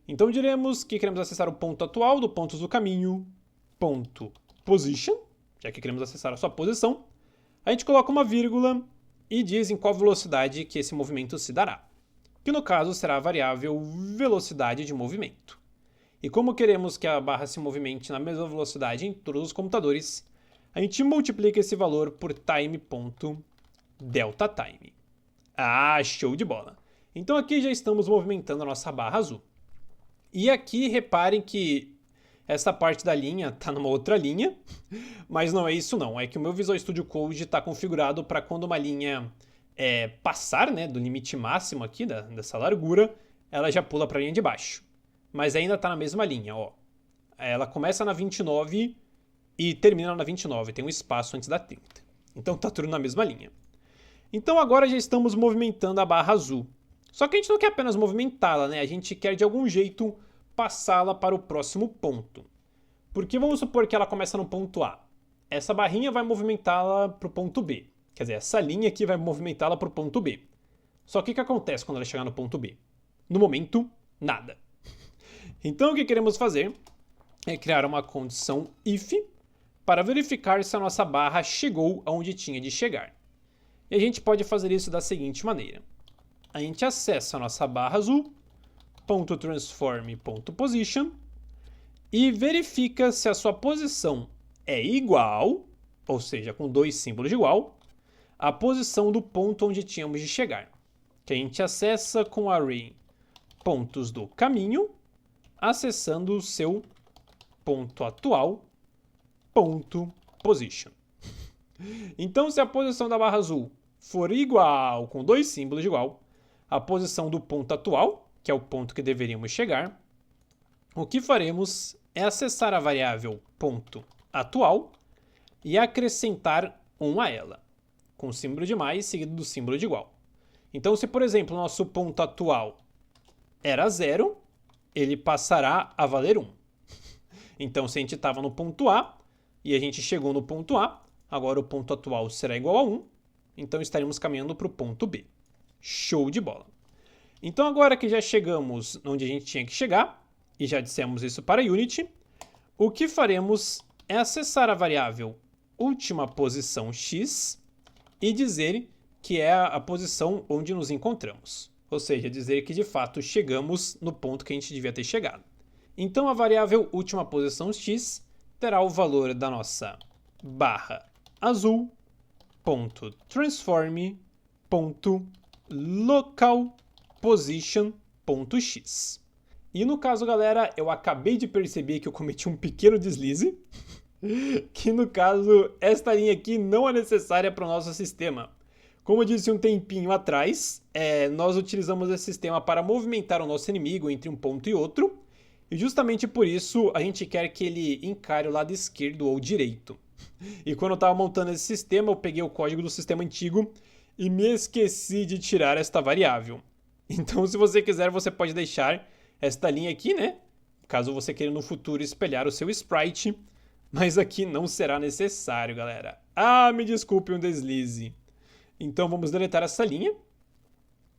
Então diremos que queremos acessar o ponto atual do pontos do caminho, ponto position, já que queremos acessar a sua posição. A gente coloca uma vírgula e diz em qual velocidade que esse movimento se dará, que no caso será a variável velocidade de movimento. E como queremos que a barra se movimente na mesma velocidade em todos os computadores, a gente multiplica esse valor por time.deltaTime. Ah, show de bola! Então aqui já estamos movimentando a nossa barra azul. E aqui reparem que essa parte da linha está numa outra linha, mas não é isso não, é que o meu Visual Studio Code está configurado para quando uma linha passar, né, do limite máximo aqui dessa largura, ela já pula para a linha de baixo. Mas ainda está na mesma linha, ó. Ela começa na 29 e termina na 29, tem um espaço antes da 30. Então está tudo na mesma linha. Então agora já estamos movimentando a barra azul. Só que a gente não quer apenas movimentá-la, né? A gente quer de algum jeito passá-la para o próximo ponto. Porque vamos supor que ela começa no ponto A. Essa barrinha vai movimentá-la para o ponto B. Quer dizer, essa linha aqui vai movimentá-la para o ponto B. Só que o que acontece quando ela chegar no ponto B? No momento, nada. Então o que queremos fazer é criar uma condição if para verificar se a nossa barra chegou aonde tinha de chegar. E a gente pode fazer isso da seguinte maneira. A gente acessa a nossa barra azul.transform.position e verifica se a sua posição é igual, ou seja, com 2 símbolos de igual, à posição do ponto onde tínhamos de chegar. Que a gente acessa com o array pontos do caminho, acessando o seu ponto atual, ponto position. Então, se a posição da barra azul for igual, com 2 símbolos de igual, à posição do ponto atual, que é o ponto que deveríamos chegar, o que faremos é acessar a variável ponto atual e acrescentar 1 a ela, com o símbolo de mais seguido do símbolo de igual. Então, se por exemplo, o nosso ponto atual era 0, ele passará a valer 1. Então, se a gente estava no ponto A e a gente chegou no ponto A, agora o ponto atual será igual a 1, então estaremos caminhando para o ponto B. Show de bola! Então, agora que já chegamos onde a gente tinha que chegar, e já dissemos isso para a Unity, o que faremos é acessar a variável última posição x e dizer que é a posição onde nos encontramos. Ou seja, dizer que de fato chegamos no ponto que a gente devia ter chegado. Então a variável última posição x terá o valor da nossa barra azul.transform.localPosition.x. E no caso, galera, eu acabei de perceber que eu cometi um pequeno deslize, que no caso, esta linha aqui não é necessária para o nosso sistema. Como eu disse um tempinho atrás, nós utilizamos esse sistema para movimentar o nosso inimigo entre um ponto e outro, e justamente por isso a gente quer que ele encare o lado esquerdo ou direito. E quando eu estava montando esse sistema, eu peguei o código do sistema antigo e me esqueci de tirar esta variável. Então, se você quiser, você pode deixar esta linha aqui, né? Caso você queira no futuro espelhar o seu sprite, mas aqui não será necessário, galera. Ah, me desculpe um deslize. Então, vamos deletar essa linha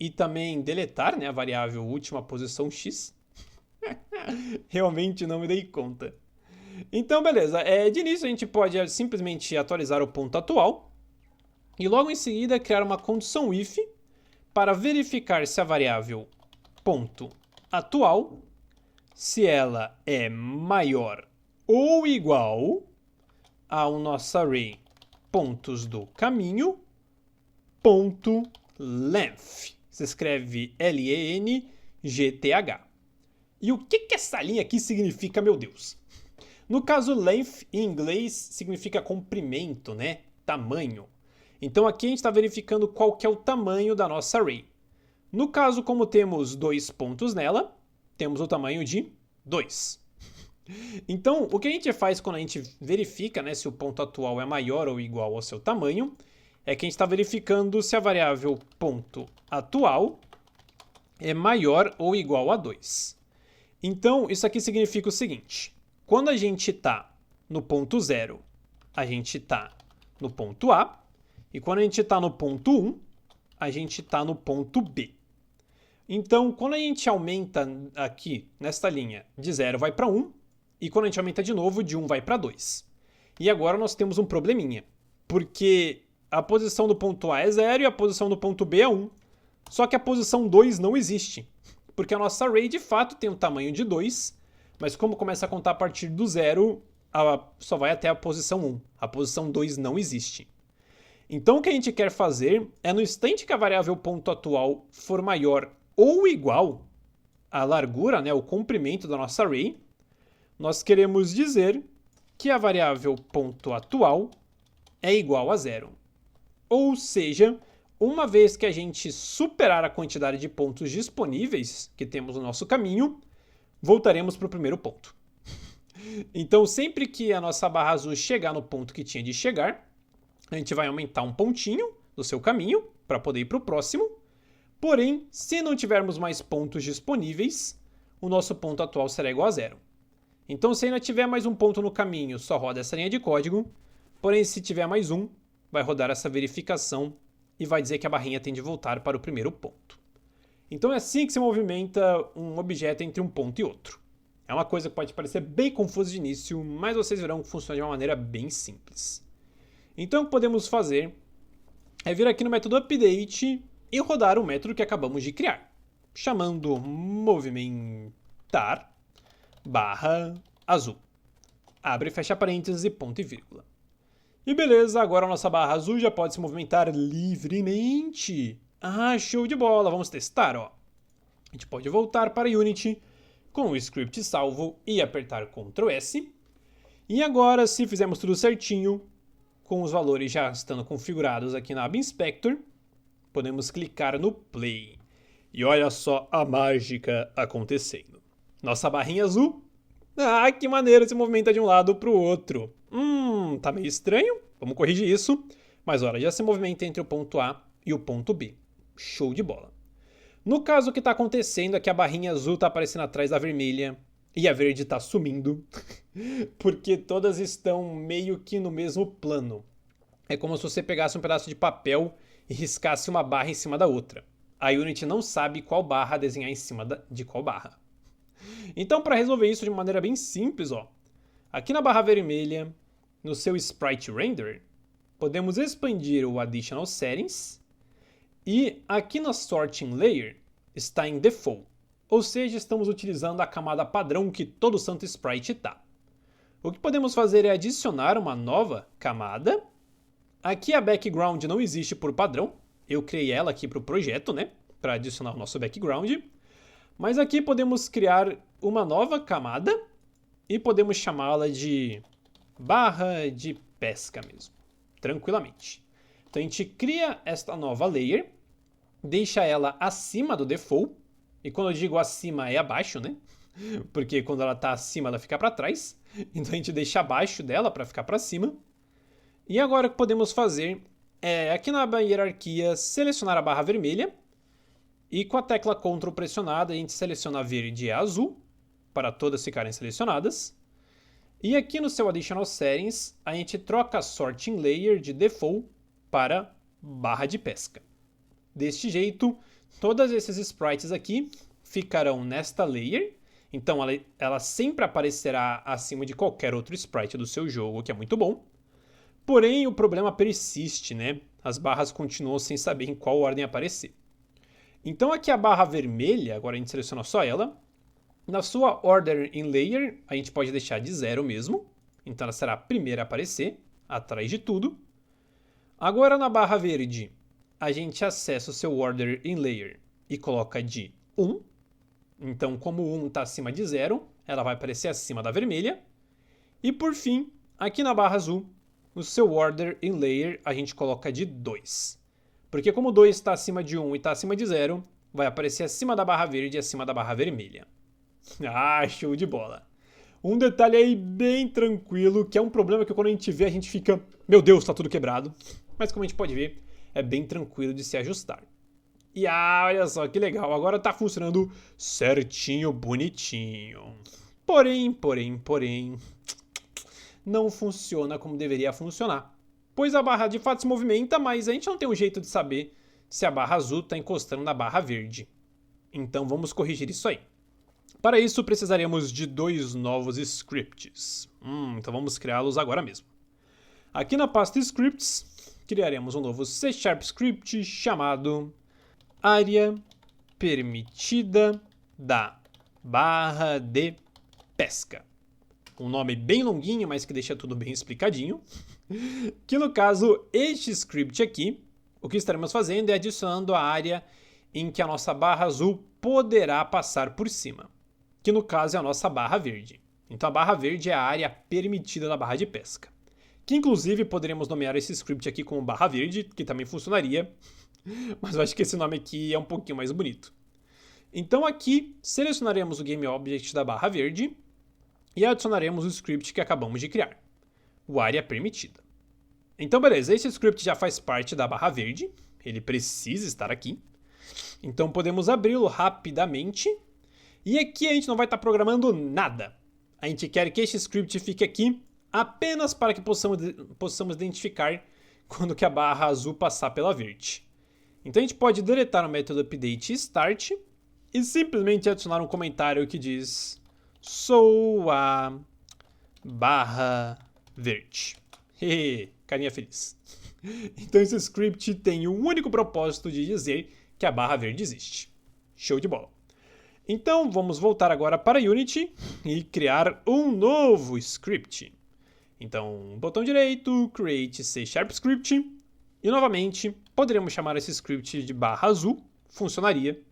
e também deletar, né, a variável última posição x. Realmente não me dei conta. Então, beleza. De início, a gente pode simplesmente atualizar o ponto atual e logo em seguida criar uma condição if para verificar se a variável ponto atual, se ela é maior ou igual ao nosso array pontos do caminho ponto length. Se escreve L-E-N-G-T-H. E o que essa linha aqui significa, meu Deus? No caso, length em inglês significa comprimento, né? Tamanho. Então aqui a gente está verificando qual que é o tamanho da nossa array. No caso, como temos 2 pontos nela, temos o tamanho de 2. Então, o que a gente faz quando a gente verifica, né, se o ponto atual é maior ou igual ao seu tamanho, é que a gente está verificando se a variável ponto atual é maior ou igual a 2. Então, isso aqui significa o seguinte: quando a gente está no ponto 0, a gente está no ponto A, e quando a gente está no ponto 1, a gente está no ponto B. Então, quando a gente aumenta aqui, nesta linha, de 0 vai para 1, e quando a gente aumenta de novo, de 1 vai para 2. E agora nós temos um probleminha, porque a posição do ponto A é 0 e a posição do ponto B é 1. Só que a posição 2 não existe, porque a nossa array de fato tem um tamanho de 2, mas como começa a contar a partir do 0, só vai até a posição 1. A posição 2 não existe. Então o que a gente quer fazer é, no instante que a variável ponto atual for maior ou igual à largura, né, o comprimento da nossa array, nós queremos dizer que a variável ponto atual é igual a 0. Ou seja, uma vez que a gente superar a quantidade de pontos disponíveis que temos no nosso caminho, voltaremos para o primeiro ponto. Então, sempre que a nossa barra azul chegar no ponto que tinha de chegar, a gente vai aumentar um pontinho do seu caminho para poder ir para o próximo. Porém, se não tivermos mais pontos disponíveis, o nosso ponto atual será igual a 0. Então, se ainda tiver mais um ponto no caminho, só roda essa linha de código. Porém, se tiver mais um, vai rodar essa verificação e vai dizer que a barrinha tem de voltar para o primeiro ponto. Então é assim que se movimenta um objeto entre um ponto e outro. É uma coisa que pode parecer bem confusa de início, mas vocês verão que funciona de uma maneira bem simples. Então o que podemos fazer é vir aqui no método update e rodar o método que acabamos de criar, chamando movimentar barra azul. Abre e fecha parênteses e ponto e vírgula. E beleza, agora a nossa barra azul já pode se movimentar livremente. Ah, show de bola, vamos testar, ó. A gente pode voltar para Unity com o script salvo e apertar Ctrl S. E agora, se fizermos tudo certinho, com os valores já estando configurados aqui na aba Inspector, podemos clicar no Play. E olha só a mágica acontecendo. Nossa barrinha azul, que maneiro, se movimenta de um lado para o outro. Tá meio estranho, vamos corrigir isso. Mas olha, já se movimenta entre o ponto A e o ponto B. Show de bola. No caso, o que está acontecendo é que a barrinha azul está aparecendo atrás da vermelha e a verde está sumindo, porque todas estão meio que no mesmo plano. É como se você pegasse um pedaço de papel e riscasse uma barra em cima da outra. A Unity não sabe qual barra desenhar em cima de qual barra. Então, para resolver isso de uma maneira bem simples, ó, aqui na barra vermelha, no seu Sprite Render, podemos expandir o Additional Settings e aqui na Sorting Layer está em Default, ou seja, estamos utilizando a camada padrão que todo santo Sprite está. O que podemos fazer é adicionar uma nova camada. Aqui a Background não existe por padrão, eu criei ela aqui para o projeto, né, para adicionar o nosso background. Mas aqui podemos criar uma nova camada e podemos chamá-la de barra de pesca mesmo, tranquilamente. Então a gente cria esta nova layer, deixa ela acima do default, e quando eu digo acima é abaixo, né? Porque quando ela está acima ela fica para trás, então a gente deixa abaixo dela para ficar para cima. E agora o que podemos fazer é, aqui na aba hierarquia, selecionar a barra vermelha E com a tecla Ctrl pressionada, a gente seleciona verde e azul, para todas ficarem selecionadas. E aqui no seu Additional Settings, a gente troca a Sorting Layer de Default para barra de pesca. Deste jeito, todos esses sprites aqui ficarão nesta layer. Então ela sempre aparecerá acima de qualquer outro sprite do seu jogo, o que é muito bom. Porém, o problema persiste, né? As barras continuam sem saber em qual ordem aparecer. Então aqui a barra vermelha, agora a gente seleciona só ela. Na sua Order in Layer, a gente pode deixar de 0 mesmo. Então ela será a primeira a aparecer, atrás de tudo. Agora na barra verde, a gente acessa o seu Order in Layer e coloca de 1. Então como 1 está acima de 0, ela vai aparecer acima da vermelha. E por fim, aqui na barra azul, no seu Order in Layer, a gente coloca de 2. Porque como 2 está acima de 1 e está acima de 0, vai aparecer acima da barra verde e acima da barra vermelha. Ah, show de bola! Um detalhe aí bem tranquilo, que é um problema que quando a gente vê, a gente fica... Meu Deus, está tudo quebrado. Mas como a gente pode ver, é bem tranquilo de se ajustar. E olha só que legal, agora está funcionando certinho, bonitinho. Porém, não funciona como deveria funcionar. Pois a barra de fato se movimenta, mas a gente não tem um jeito de saber se a barra azul está encostando na barra verde. Então vamos corrigir isso aí. Para isso precisaremos de 2 novos scripts. Então vamos criá-los agora mesmo. Aqui na pasta Scripts, criaremos um novo C# script chamado área permitida da barra de pesca. Um nome bem longuinho, mas que deixa tudo bem explicadinho. Que no caso, este script aqui, o que estaremos fazendo é adicionando a área em que a nossa barra azul poderá passar por cima. Que no caso é a nossa barra verde. Então a barra verde é a área permitida da barra de pesca. Que inclusive poderíamos nomear esse script aqui como barra verde, que também funcionaria. Mas eu acho que esse nome aqui é um pouquinho mais bonito. Então aqui selecionaremos o GameObject da barra verde e adicionaremos o script que acabamos de criar, o área permitida. Então beleza, esse script já faz parte da barra verde, ele precisa estar aqui. Então podemos abri-lo rapidamente. E aqui a gente não vai estar programando nada. A gente quer que este script fique aqui apenas para que possamos identificar quando que a barra azul passar pela verde. Então a gente pode deletar o método update start e simplesmente adicionar um comentário que diz: sou a barra verde. Carinha feliz. Então esse script tem o único propósito de dizer que a barra verde existe. Show de bola. Então vamos voltar agora para Unity e criar um novo script. Então, botão direito, Create C# Script. E novamente, poderíamos chamar esse script de barra azul, funcionaria.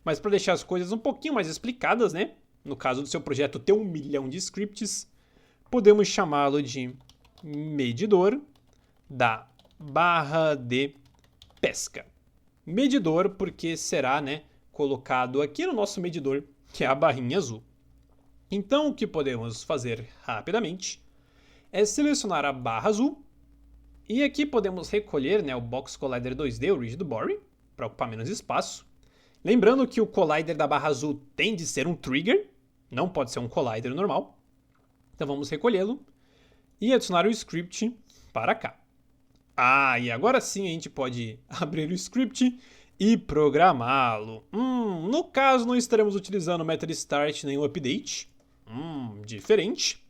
Mas para deixar as coisas um pouquinho mais explicadas, né? No caso do seu projeto ter 1 milhão de scripts, podemos chamá-lo de medidor da barra de pesca. Medidor porque será, né, colocado aqui no nosso medidor, que é a barrinha azul. Então o que podemos fazer rapidamente é selecionar a barra azul e aqui podemos recolher, né, o Box Collider 2D, o Rigid Body, para ocupar menos espaço. Lembrando que o collider da barra azul tem de ser um trigger, não pode ser um collider normal. Então vamos recolhê-lo e adicionar o script para cá. E agora sim a gente pode abrir o script e programá-lo. No caso não estaremos utilizando o method start nem o update. Diferente.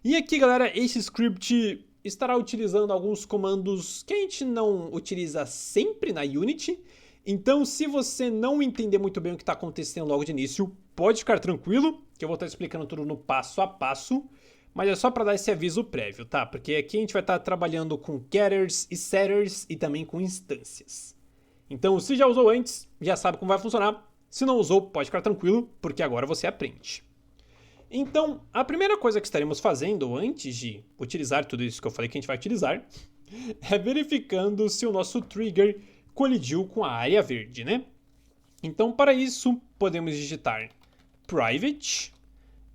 E aqui, galera, esse script estará utilizando alguns comandos que a gente não utiliza sempre na Unity. Então, se você não entender muito bem o que está acontecendo logo de início, pode ficar tranquilo, que eu vou estar explicando tudo no passo a passo. Mas é só para dar esse aviso prévio, tá? Porque aqui a gente vai estar trabalhando com getters e setters e também com instâncias. Então, se já usou antes, já sabe como vai funcionar. Se não usou, pode ficar tranquilo, porque agora você aprende. Então, a primeira coisa que estaremos fazendo antes de utilizar tudo isso que eu falei que a gente vai utilizar é verificando se o nosso trigger colidiu com a área verde, né? Então, para isso, podemos digitar private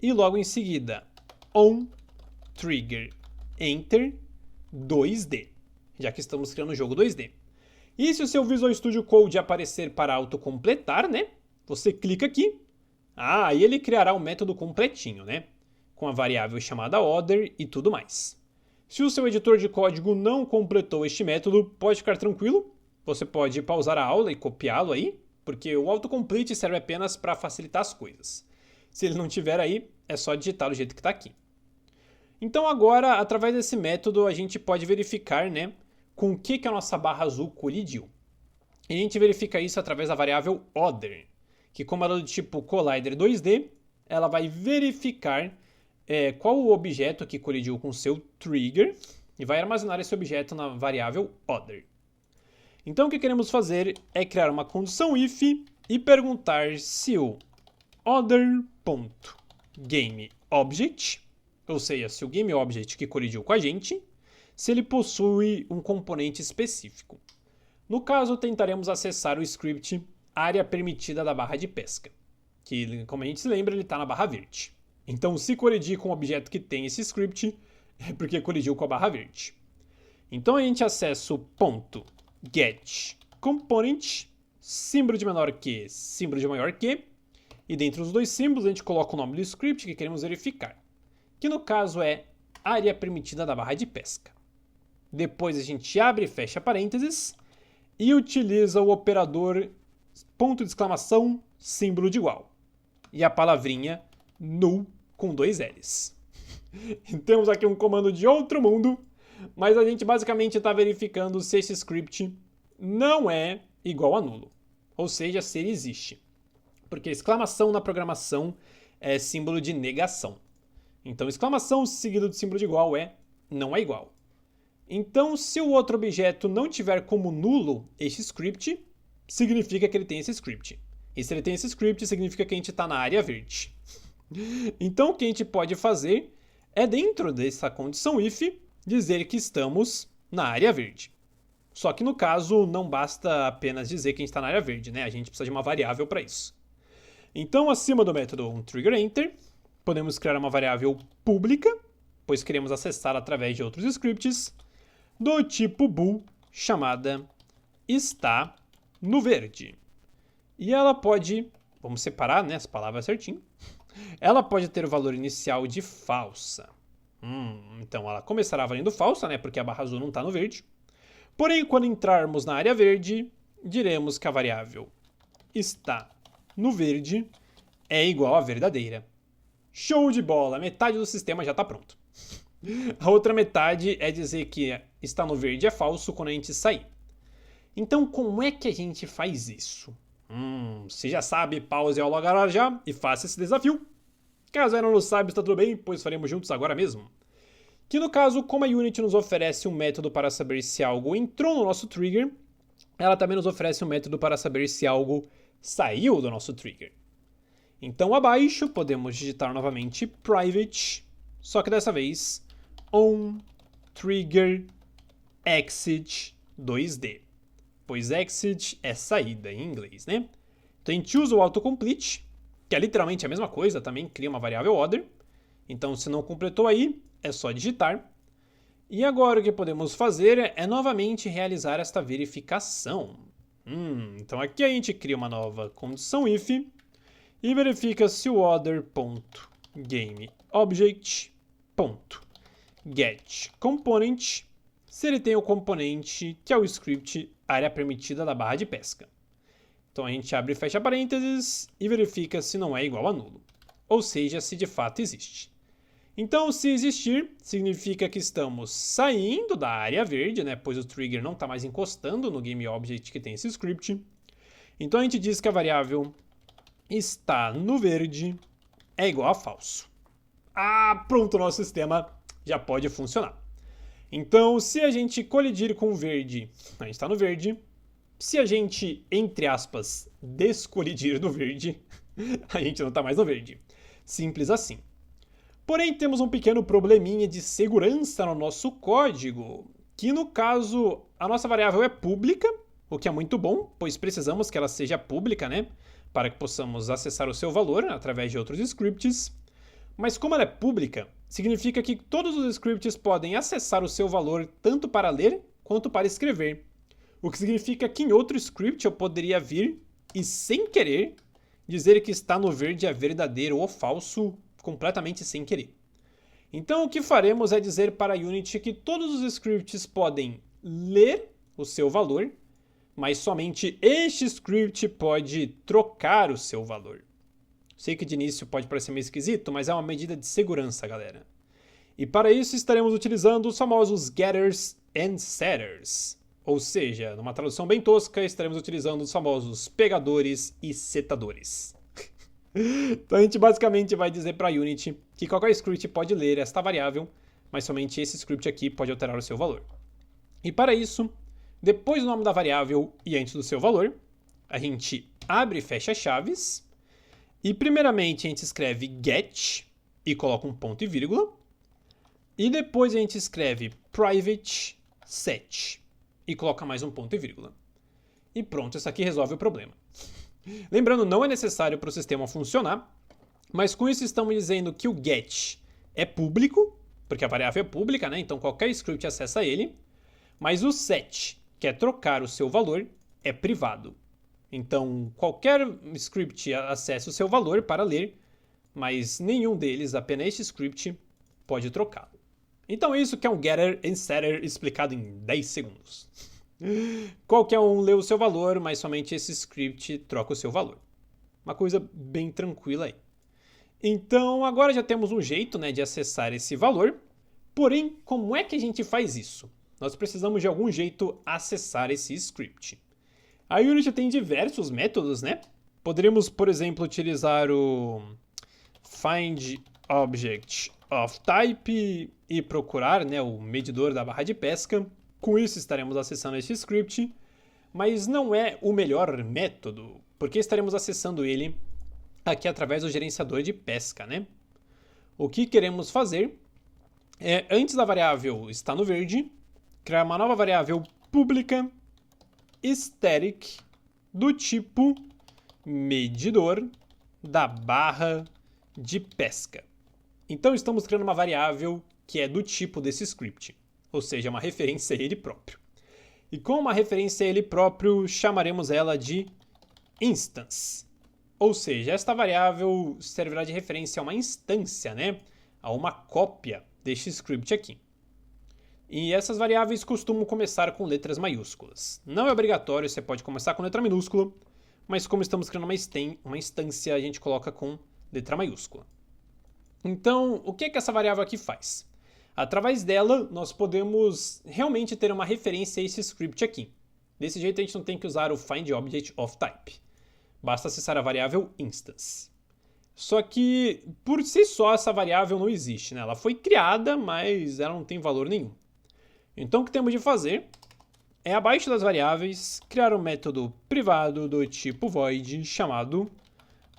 e logo em seguida on trigger enter 2D, já que estamos criando um jogo 2D. E se o seu Visual Studio Code aparecer para autocompletar, né? Você clica aqui. E ele criará o método completinho, né? Com a variável chamada order e tudo mais. Se o seu editor de código não completou este método, pode ficar tranquilo. Você pode pausar a aula e copiá-lo aí, porque o autocomplete serve apenas para facilitar as coisas. Se ele não tiver aí, é só digitar do jeito que está aqui. Então agora, através desse método, a gente pode verificar, né, com o que a nossa barra azul colidiu. E a gente verifica isso através da variável order, que como ela é do tipo Collider 2D, ela vai verificar qual o objeto que colidiu com o seu trigger e vai armazenar esse objeto na variável order. Então o que queremos fazer é criar uma condição if e perguntar se o order.GameObject, ou seja, se o GameObject que colidiu com a gente, se ele possui um componente específico. No caso, tentaremos acessar o script área permitida da barra de pesca, que, como a gente se lembra, ele está na barra verde. Então, se colidir com um objeto que tem esse script, é porque colidiu com a barra verde. Então, a gente acessa o .getComponent, símbolo de menor que, símbolo de maior que, e dentro dos dois símbolos a gente coloca o nome do script que queremos verificar, que no caso é área permitida da barra de pesca. Depois a gente abre e fecha parênteses e utiliza o operador ponto de exclamação, símbolo de igual. E a palavrinha null com 2 L's. Temos aqui um comando de outro mundo, mas a gente basicamente está verificando se esse script não é igual a nulo. Ou seja, se ele existe. Porque exclamação na programação é símbolo de negação. Então, exclamação seguido de símbolo de igual não é igual. Então, se o outro objeto não tiver como nulo este script, significa que ele tem esse script. E se ele tem esse script, significa que a gente está na área verde. Então, o que a gente pode fazer é, dentro dessa condição if, dizer que estamos na área verde. Só que, no caso, não basta apenas dizer que a gente está na área verde, né? A gente precisa de uma variável para isso. Então, acima do método onTriggerEnter, podemos criar uma variável pública, pois queremos acessar através de outros scripts, do tipo bool, chamada está no verde. E ela pode, vamos separar, né, as palavras certinho, ela pode ter o valor inicial de falsa. Então ela começará valendo falsa, né, porque a barra azul não está no verde. Porém, quando entrarmos na área verde, diremos que a variável está no verde é igual a verdadeira. Show de bola! Metade do sistema já está pronto. A outra metade é dizer que está no verde é falso quando a gente sair. Então, como é que a gente faz isso? Se já sabe, pause a aula agora já e faça esse desafio. Caso ainda não saiba, está tudo bem, pois faremos juntos agora mesmo. Que no caso, como a Unity nos oferece um método para saber se algo entrou no nosso trigger, ela também nos oferece um método para saber se algo saiu do nosso trigger. Então abaixo podemos digitar novamente private, só que dessa vez onTriggerExit 2D, pois exit é saída em inglês, né? Então a gente usa o autocomplete, que é literalmente a mesma coisa, também cria uma variável order. Então se não completou aí, é só digitar. E agora o que podemos fazer é novamente realizar esta verificação. Então aqui a gente cria uma nova condição if e verifica se o order.GameObject.getComponent, se ele tem o componente que é o script área permitida da barra de pesca. Então a gente abre e fecha parênteses e verifica se não é igual a nulo, ou seja, se de fato existe. Então, se existir, significa que estamos saindo da área verde, né? Pois o trigger não está mais encostando no GameObject que tem esse script. Então a gente diz que a variável está no verde é igual a falso. Pronto, o nosso sistema já pode funcionar. Então, se a gente colidir com o verde, a gente está no verde. Se a gente, entre aspas, descolidir do verde, a gente não está mais no verde. Simples assim. Porém, temos um pequeno probleminha de segurança no nosso código, que no caso, a nossa variável é pública, o que é muito bom, pois precisamos que ela seja pública, né? Para que possamos acessar o seu valor através de outros scripts. Mas como ela é pública, significa que todos os scripts podem acessar o seu valor tanto para ler quanto para escrever. o que significa que em outro script eu poderia vir e, sem querer, dizer que está no verde é verdadeiro ou falso, completamente sem querer. Então o que faremos é dizer para a Unity que todos os scripts podem ler o seu valor, mas somente este script pode trocar o seu valor. Sei que de início pode parecer meio esquisito, mas é uma medida de segurança, galera. E para isso estaremos utilizando os famosos getters and setters. Ou seja, numa tradução bem tosca, estaremos utilizando os famosos pegadores e setadores. Então a gente basicamente vai dizer para a Unity que qualquer script pode ler esta variável, mas somente esse script aqui pode alterar o seu valor. E para isso, depois do nome da variável e antes do seu valor, a gente abre e fecha chaves. E primeiramente a gente escreve get e coloca um ponto e vírgula. E depois a gente escreve private set e coloca mais um ponto e vírgula. E pronto, isso aqui resolve o problema. Lembrando, não é necessário para o sistema funcionar, mas com isso estamos dizendo que o get é público, porque a variável é pública, né? Então qualquer script acessa ele, mas o set, que é trocar o seu valor, é privado. Então qualquer script acessa o seu valor para ler, mas nenhum deles, apenas este script, pode trocá-lo. Então isso que é um getter and setter explicado em 10 segundos. Qualquer um lê o seu valor, mas somente esse script troca o seu valor. Uma coisa bem tranquila aí. Então agora já temos um jeito, né, de acessar esse valor. Porém, como é que a gente faz isso? Nós precisamos de algum jeito acessar esse script. A Unity tem diversos métodos, né? Poderíamos, por exemplo, utilizar o find object of type e procurar, né, o medidor da barra de pesca. Com isso estaremos acessando este script, mas não é o melhor método, porque estaremos acessando ele aqui através do gerenciador de pesca, né? O que queremos fazer é, antes da variável estar no verde, criar uma nova variável pública static do tipo medidor da barra de pesca. Então estamos criando uma variável que é do tipo desse script, ou seja, uma referência a ele próprio. E com uma referência a ele próprio, chamaremos ela de instance. Ou seja, esta variável servirá de referência a uma instância, né? A uma cópia deste script aqui. E essas variáveis costumam começar com letras maiúsculas. Não é obrigatório, você pode começar com letra minúscula, mas como estamos criando uma instância, a gente coloca com letra maiúscula. Então, o que é que essa variável aqui faz? Através dela, nós podemos realmente ter uma referência a esse script aqui. Desse jeito, a gente não tem que usar o find object of type. Basta acessar a variável instance. Só que, por si só, essa variável não existe, né? Ela foi criada, mas ela não tem valor nenhum. Então, o que temos de fazer é, abaixo das variáveis, criar um método privado do tipo void chamado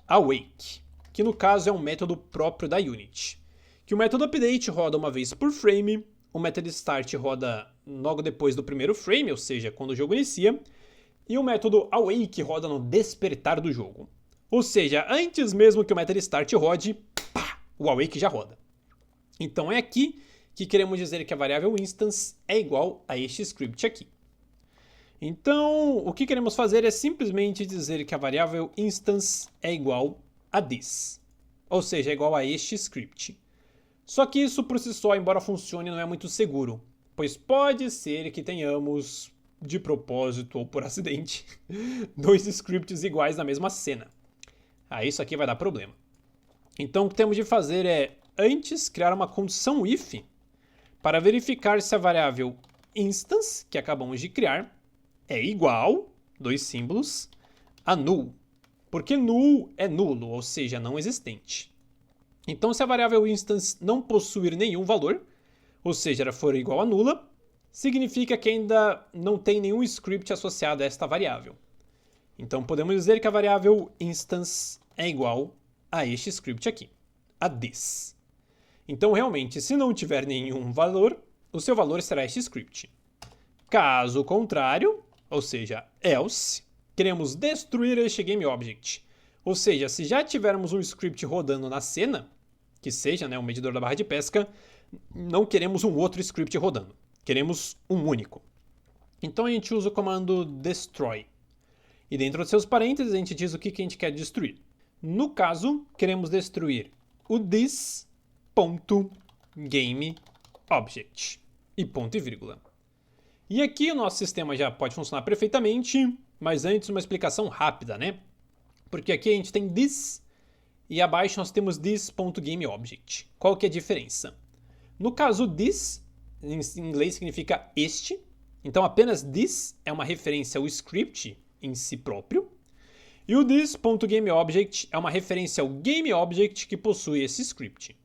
awake, que no caso é um método próprio da Unity. Que o método update roda uma vez por frame, o método start roda logo depois do primeiro frame, ou seja, quando o jogo inicia, e o método awake roda no despertar do jogo. Ou seja, antes mesmo que o método start rode, pá, o awake já roda. Então é aqui que queremos dizer que a variável instance é igual a este script aqui. Então, o que queremos fazer é simplesmente dizer que a variável instance é igual a this, ou seja, é igual a este script. Só que isso por si só, embora funcione, não é muito seguro, pois pode ser que tenhamos, de propósito ou por acidente, dois scripts iguais na mesma cena. Aí isso aqui vai dar problema. Então o que temos de fazer é, antes, criar uma condição if para verificar se a variável instance, que acabamos de criar, é igual, dois símbolos, a null. Porque null é nulo, ou seja, não existente. Então, se a variável instance não possuir nenhum valor, ou seja, ela for igual a nula, significa que ainda não tem nenhum script associado a esta variável. Então, podemos dizer que a variável instance é igual a este script aqui, a this. Então, realmente, se não tiver nenhum valor, o seu valor será este script. Caso contrário, ou seja, else, queremos destruir este GameObject. Ou seja, se já tivermos um script rodando na cena, que seja, né, o medidor da barra de pesca, não queremos um outro script rodando. Queremos um único. Então a gente usa o comando destroy. E dentro dos seus parênteses a gente diz o que a gente quer destruir. No caso, queremos destruir o this.gameObject. E ponto e vírgula. E aqui o nosso sistema já pode funcionar perfeitamente, mas antes uma explicação rápida, né? Porque aqui a gente tem this e abaixo nós temos this.gameObject. Qual que é a diferença? No caso this, em inglês significa este, então apenas this é uma referência ao script em si próprio, e o this.gameObject é uma referência ao GameObject que possui esse script.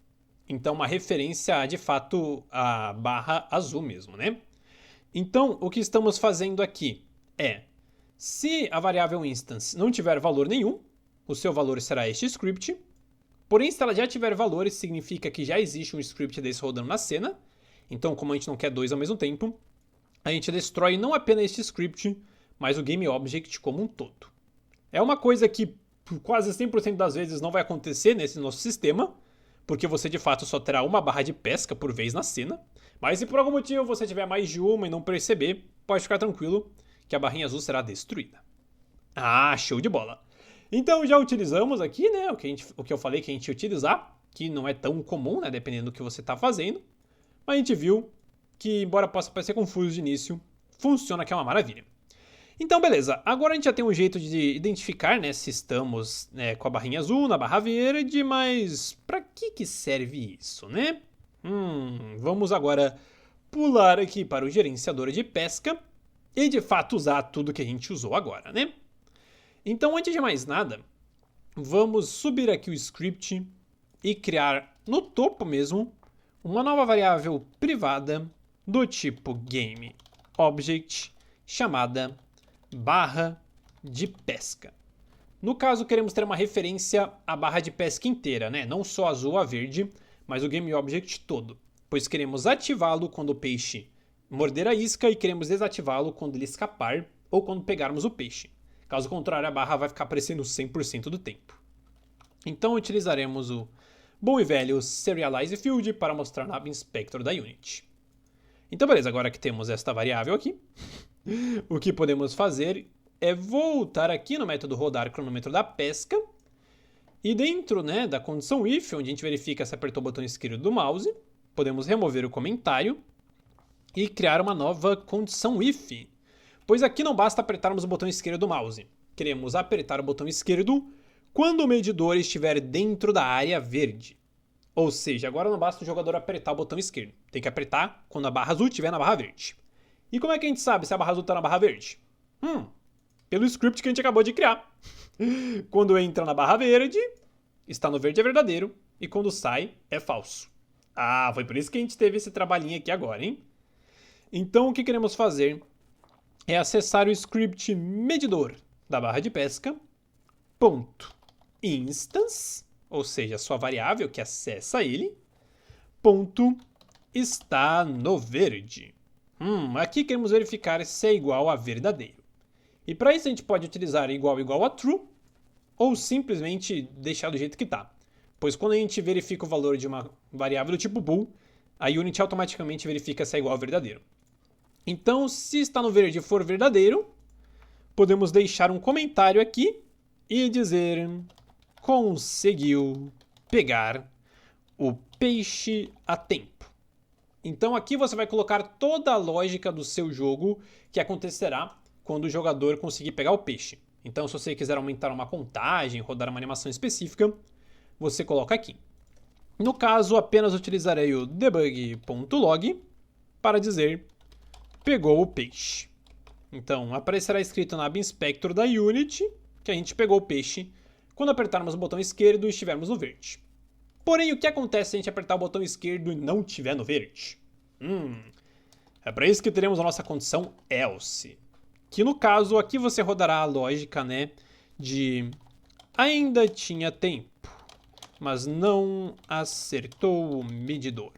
Então uma referência de fato à barra azul mesmo, né? Então o que estamos fazendo aqui é, se a variável instance não tiver valor nenhum, o seu valor será este script. Porém, se ela já tiver valores, significa que já existe um script desse rodando na cena. Então, como a gente não quer dois ao mesmo tempo, a gente destrói não apenas este script, mas o GameObject como um todo. É uma coisa que quase 100% das vezes não vai acontecer nesse nosso sistema, porque você de fato só terá uma barra de pesca por vez na cena. Mas se por algum motivo você tiver mais de uma e não perceber, pode ficar tranquilo que a barrinha azul será destruída. Ah, show de bola! Então já utilizamos aqui, né, o que eu falei que a gente ia utilizar, que não é tão comum, né, dependendo do que você está fazendo. Mas a gente viu que, embora possa parecer confuso de início, funciona que é uma maravilha. Então, beleza. Agora a gente já tem um jeito de identificar, né, se estamos, né, com a barrinha azul na barra verde, mas para que serve isso, né? Vamos agora pular aqui para o gerenciador de pesca e de fato usar tudo que a gente usou agora, né? Então, antes de mais nada, vamos subir aqui o script e criar no topo mesmo uma nova variável privada do tipo GameObject chamada barra de pesca. No caso, queremos ter uma referência à barra de pesca inteira, né? Não só azul ou verde, mas o GameObject todo, pois queremos ativá-lo quando o peixe morder a isca e queremos desativá-lo quando ele escapar ou quando pegarmos o peixe. Caso contrário, a barra vai ficar aparecendo 100% do tempo. Então utilizaremos o bom e velho Serialize Field para mostrar na Inspector da Unity. Então beleza, agora que temos esta variável aqui, o que podemos fazer é voltar aqui no método rodar cronômetro da pesca e dentro, né, da condição if, onde a gente verifica se apertou o botão esquerdo do mouse, podemos remover o comentário e criar uma nova condição if. Pois aqui não basta apertarmos o botão esquerdo do mouse. Queremos apertar o botão esquerdo quando o medidor estiver dentro da área verde. Ou seja, agora não basta o jogador apertar o botão esquerdo. Tem que apertar quando a barra azul estiver na barra verde. E como é que a gente sabe se a barra azul está na barra verde? Pelo script que a gente acabou de criar. Quando entra na barra verde, está no verde é verdadeiro. E quando sai, é falso. Ah, foi por isso que a gente teve esse trabalhinho aqui agora, hein? Então o que queremos fazer é acessar o script medidor da barra de pesca, ponto instance, ou seja, a sua variável que acessa ele, ponto está no verde. Aqui queremos verificar se é igual a verdadeiro. E para isso a gente pode utilizar igual a true, ou simplesmente deixar do jeito que está. Pois quando a gente verifica o valor de uma variável do tipo bool, a Unity automaticamente verifica se é igual a verdadeiro. Então, se está no verde e for verdadeiro, podemos deixar um comentário aqui e dizer conseguiu pegar o peixe a tempo. Então aqui você vai colocar toda a lógica do seu jogo que acontecerá quando o jogador conseguir pegar o peixe. Então se você quiser aumentar uma contagem, rodar uma animação específica, você coloca aqui. No caso, apenas utilizarei o debug.log para dizer pegou o peixe. Então aparecerá escrito na aba Inspector da Unity que a gente pegou o peixe quando apertarmos o botão esquerdo e estivermos no verde. Porém, o que acontece se a gente apertar o botão esquerdo e não estiver no verde? É para isso que teremos a nossa condição else. Que no caso, aqui você rodará a lógica, né, de ainda tinha tempo, mas não acertou o medidor.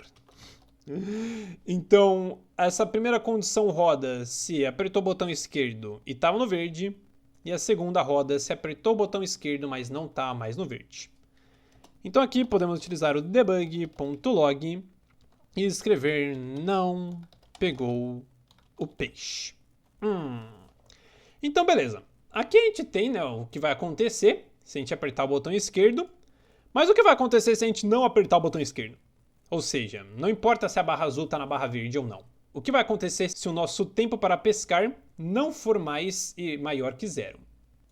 Então, essa primeira condição roda se apertou o botão esquerdo e estava no verde, e a segunda roda se apertou o botão esquerdo, mas não está mais no verde. Então aqui podemos utilizar o debug.log e escrever não pegou o peixe. Então, beleza. Aqui a gente tem, né, o que vai acontecer se a gente apertar o botão esquerdo, mas o que vai acontecer se a gente não apertar o botão esquerdo? Ou seja, não importa se a barra azul está na barra verde ou não. O que vai acontecer se o nosso tempo para pescar não for mais e maior que 0?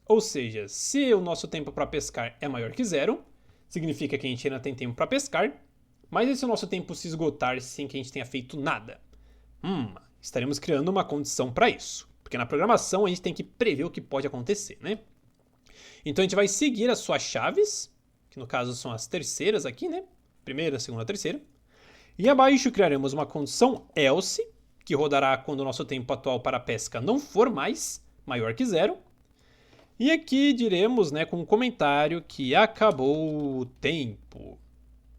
Ou seja, se o nosso tempo para pescar é maior que 0, significa que a gente ainda tem tempo para pescar, mas e se o nosso tempo se esgotar sem que a gente tenha feito nada? Estaremos criando uma condição para isso. Porque na programação a gente tem que prever o que pode acontecer, né? Então a gente vai seguir as suas chaves, que no caso são as terceiras aqui, né? Primeira, segunda, terceira. E abaixo criaremos uma condição else, que rodará quando o nosso tempo atual para a pesca não for mais maior que 0. E aqui diremos, né, com um comentário que acabou o tempo.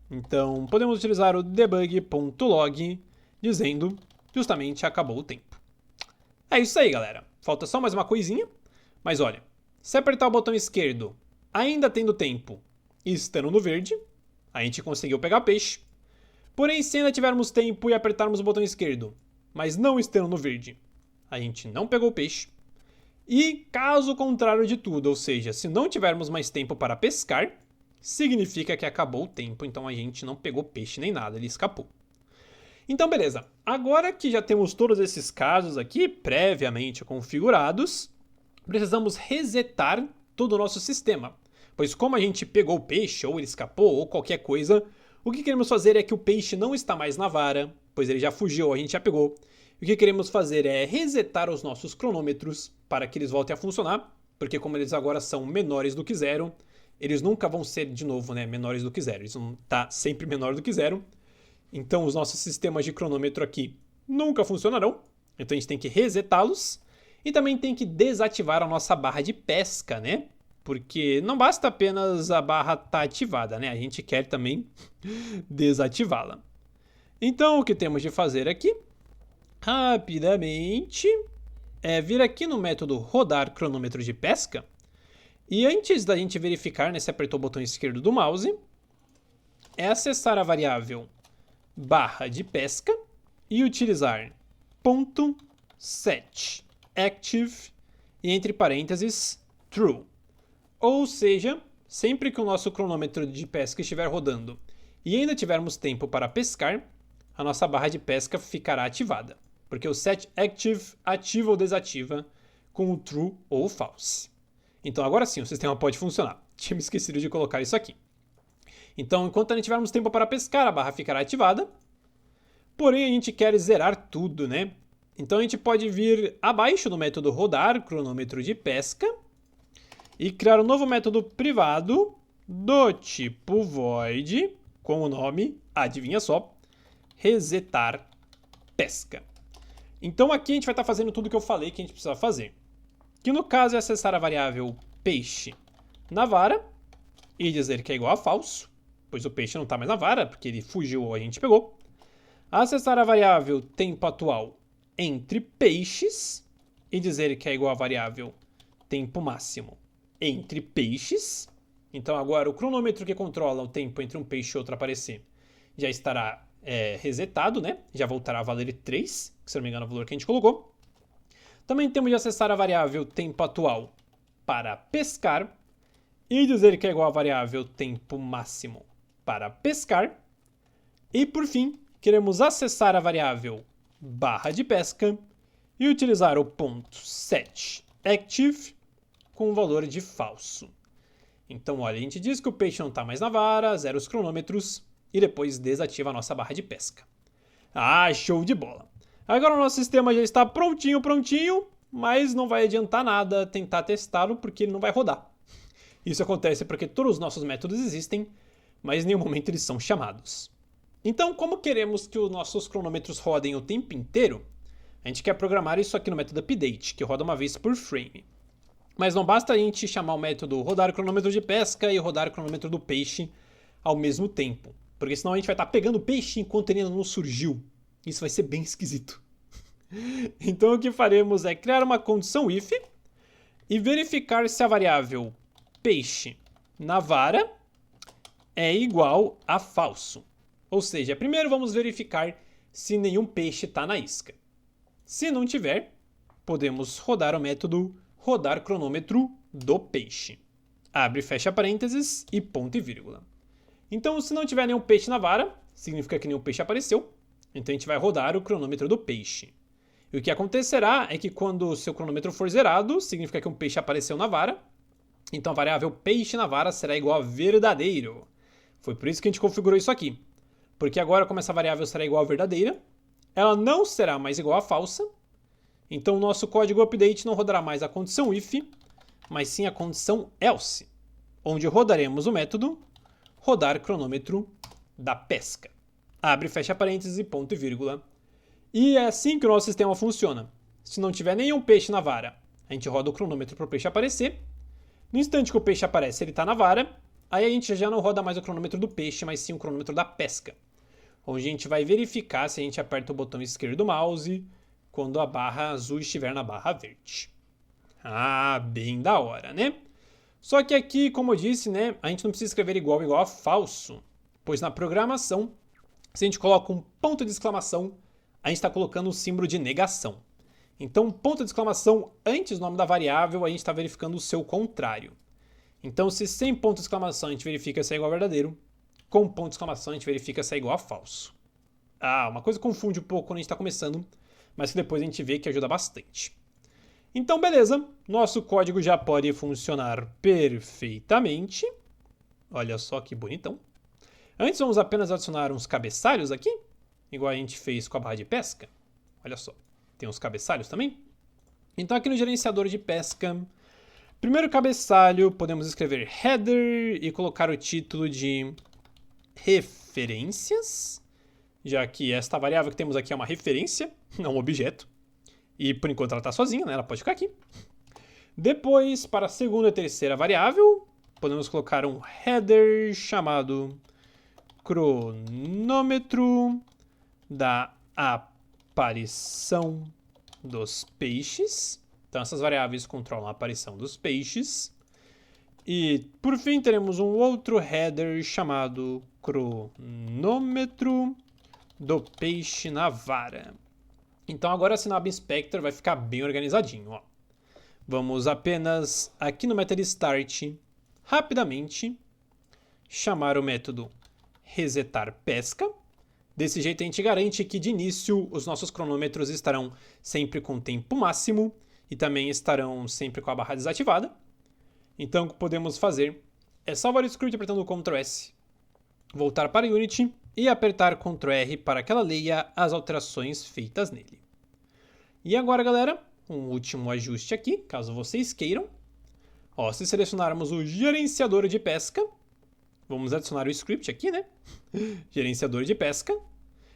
Então podemos utilizar o debug.log dizendo justamente acabou o tempo. É isso aí, galera. Falta só mais uma coisinha. Mas olha, se apertar o botão esquerdo ainda tendo tempo e estando no verde, a gente conseguiu pegar peixe. Porém, se ainda tivermos tempo e apertarmos o botão esquerdo, mas não estando no verde, a gente não pegou peixe. E caso contrário de tudo, ou seja, se não tivermos mais tempo para pescar, significa que acabou o tempo, então a gente não pegou peixe nem nada, ele escapou. Então, beleza. Agora que já temos todos esses casos aqui previamente configurados, precisamos resetar todo o nosso sistema. Pois como a gente pegou o peixe, ou ele escapou, ou qualquer coisa, o que queremos fazer é que o peixe não está mais na vara, pois ele já fugiu, a gente já pegou. O que queremos fazer é resetar os nossos cronômetros para que eles voltem a funcionar, porque como eles agora são menores do que 0, eles nunca vão ser de novo, né, menores do que 0. Eles vão estar sempre menor do que 0. Então os nossos sistemas de cronômetro aqui nunca funcionarão. Então a gente tem que resetá-los. E também tem que desativar a nossa barra de pesca, né? Porque não basta apenas a barra estar ativada, né? A gente quer também desativá-la. Então o que temos de fazer aqui, rapidamente, é vir aqui no método rodar cronômetro de pesca. E antes da gente verificar, né, se apertou o botão esquerdo do mouse, é acessar a variável barra de pesca e utilizar .set active e entre parênteses true. Ou seja, sempre que o nosso cronômetro de pesca estiver rodando e ainda tivermos tempo para pescar, a nossa barra de pesca ficará ativada, porque o set active ativa ou desativa com o true ou o false. Então agora sim o sistema pode funcionar. Tinha me esquecido de colocar isso aqui. Então, enquanto não tivermos tempo para pescar, a barra ficará ativada. Porém, a gente quer zerar tudo, né? Então, a gente pode vir abaixo do método rodar cronômetro de pesca e criar um novo método privado do tipo void com o nome, adivinha só, resetar pesca. Então, aqui a gente vai estar fazendo tudo que eu falei que a gente precisa fazer. Que no caso é acessar a variável peixe na vara e dizer que é igual a falso, pois o peixe não está mais na vara, porque ele fugiu ou a gente pegou. Acessar a variável tempo atual entre peixes e dizer que é igual a variável tempo máximo entre peixes. Então agora o cronômetro que controla o tempo entre um peixe e outro aparecer já estará resetado, né? Já voltará a valer 3, que se não me engano é o valor que a gente colocou. Também temos de acessar a variável tempo atual para pescar e dizer que é igual a variável tempo máximo para pescar. E por fim, queremos acessar a variável barra de pesca e utilizar o .set active com o valor de falso. Então, olha, a gente diz que o peixe não está mais na vara, zera os cronômetros e depois desativa a nossa barra de pesca. Ah, show de bola! Agora o nosso sistema já está prontinho, mas não vai adiantar nada tentar testá-lo porque ele não vai rodar. Isso acontece porque todos os nossos métodos existem, mas em nenhum momento eles são chamados. Então, como queremos que os nossos cronômetros rodem o tempo inteiro, a gente quer programar isso aqui no método update, que roda uma vez por frame. Mas não basta a gente chamar o método rodar cronômetro de pesca e rodar cronômetro do peixe ao mesmo tempo, porque senão a gente vai estar pegando peixe enquanto ele ainda não surgiu. Isso vai ser bem esquisito. Então o que faremos é criar uma condição if e verificar se a variável peixe na vara é igual a falso. Ou seja, primeiro vamos verificar se nenhum peixe está na isca. Se não tiver, podemos rodar o método rodar cronômetro do peixe. Abre e fecha parênteses e ponto e vírgula. Então, se não tiver nenhum peixe na vara, significa que nenhum peixe apareceu. Então, a gente vai rodar o cronômetro do peixe. E o que acontecerá é que quando o seu cronômetro for zerado, significa que um peixe apareceu na vara. Então, a variável peixe na vara será igual a verdadeiro. Foi por isso que a gente configurou isso aqui. Porque agora, como essa variável será igual a verdadeira, ela não será mais igual a falsa. Então, o nosso código update não rodará mais a condição if, mas sim a condição else, onde rodaremos o método rodar cronômetro da pesca. Abre e fecha parênteses e ponto e vírgula. E é assim que o nosso sistema funciona. Se não tiver nenhum peixe na vara, a gente roda o cronômetro para o peixe aparecer. No instante que o peixe aparece, ele está na vara. Aí a gente já não roda mais o cronômetro do peixe, mas sim o cronômetro da pesca, onde a gente vai verificar se a gente aperta o botão esquerdo do mouse quando a barra azul estiver na barra verde. Ah, bem da hora, né? Só que aqui, como eu disse, né, a gente não precisa escrever igual a falso, pois na programação, se a gente coloca um ponto de exclamação, a gente está colocando um símbolo de negação. Então, ponto de exclamação antes do nome da variável, a gente está verificando o seu contrário. Então, se sem ponto de exclamação a gente verifica se é igual a verdadeiro, com ponto de exclamação a gente verifica se é igual a falso. Ah, uma coisa que confunde um pouco quando a gente está começando, mas que depois a gente vê que ajuda bastante. Então, beleza, nosso código já pode funcionar perfeitamente. Olha só que bonitão. Antes vamos apenas adicionar uns cabeçalhos aqui, igual a gente fez com a barra de pesca. Olha só, tem uns cabeçalhos também. Então aqui no gerenciador de pesca, primeiro cabeçalho, podemos escrever header e colocar o título de referências, já que esta variável que temos aqui é uma referência, não um objeto. E por enquanto ela está sozinha, né? Ela pode ficar aqui. Depois, para a segunda e terceira variável, podemos colocar um header chamado cronômetro da aparição dos peixes. Então essas variáveis controlam a aparição dos peixes. E por fim teremos um outro header chamado cronômetro do peixe na vara. Então agora a Sinab Inspector vai ficar bem organizadinho. Ó. Vamos apenas aqui no método start, rapidamente, chamar o método resetar pesca. Desse jeito a gente garante que de início os nossos cronômetros estarão sempre com tempo máximo e também estarão sempre com a barra desativada. Então o que podemos fazer é salvar o script apertando Ctrl S, voltar para Unity e apertar Ctrl R para que ela leia as alterações feitas nele. E agora, galera, um último ajuste aqui, caso vocês queiram. Ó, se selecionarmos o gerenciador de pesca, vamos adicionar o script aqui, né? Gerenciador de pesca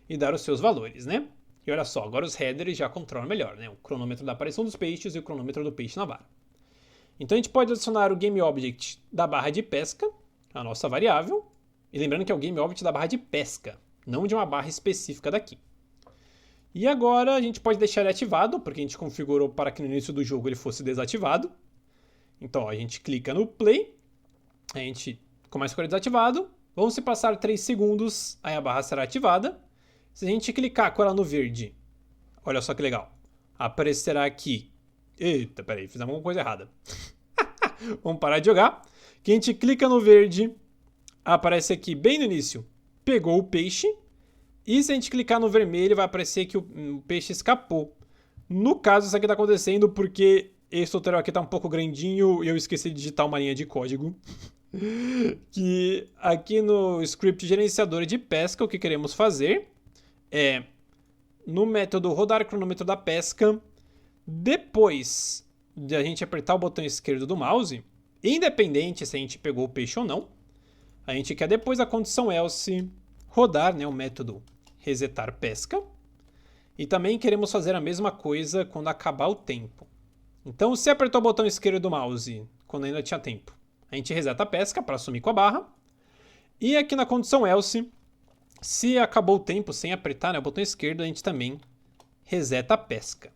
e dar os seus valores, né? E olha só, agora os headers já controlam melhor, né? O cronômetro da aparição dos peixes e o cronômetro do peixe na vara. Então a gente pode adicionar o GameObject da barra de pesca, a nossa variável. E lembrando que é o GameObject da barra de pesca, não de uma barra específica daqui. E agora a gente pode deixar ele ativado, porque a gente configurou para que no início do jogo ele fosse desativado. Então ó, a gente clica no play, a gente começa com ele desativado, vamos se passar 3 segundos, aí a barra será ativada. Se a gente clicar com ela no verde, olha só que legal, aparecerá aqui. Eita, peraí, fizemos alguma coisa errada. Vamos parar de jogar. Que a gente clica no verde, aparece aqui bem no início, pegou o peixe. E se a gente clicar no vermelho, vai aparecer que o peixe escapou. No caso, isso aqui está acontecendo porque esse tutorial aqui está um pouco grandinho e eu esqueci de digitar uma linha de código. Que aqui no script gerenciador de pesca, o que queremos fazer é, no método rodar cronômetro da pesca, depois de a gente apertar o botão esquerdo do mouse, independente se a gente pegou o peixe ou não, a gente quer depois da condição else rodar, né, o método resetar pesca. E também queremos fazer a mesma coisa quando acabar o tempo. Então, se apertou o botão esquerdo do mouse quando ainda tinha tempo, a gente reseta a pesca para sumir com a barra. E aqui na condição else, se acabou o tempo sem apertar, né, o botão esquerdo, a gente também reseta a pesca.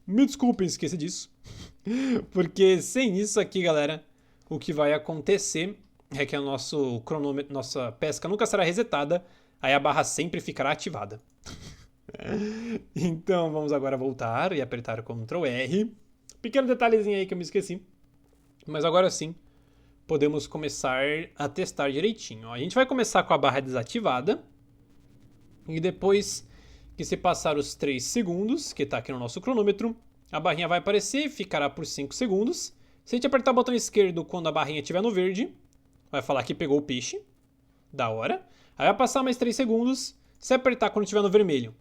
Me desculpem, esqueci disso. Porque sem isso aqui, galera, o que vai acontecer é que o nosso cronômetro, nossa pesca nunca será resetada, aí a barra sempre ficará ativada. Então vamos agora voltar e apertar Ctrl R Pequeno detalhezinho aí que eu me esqueci. Mas agora sim, podemos começar a testar direitinho. A gente vai começar com a barra desativada. E depois que se passar os 3 segundos, que está aqui no nosso cronômetro, a barrinha vai aparecer e ficará por 5 segundos. Se a gente apertar o botão esquerdo quando a barrinha estiver no verde, vai falar que pegou o peixe. Da hora. Aí vai passar mais 3 segundos. Se apertar quando estiver no vermelho,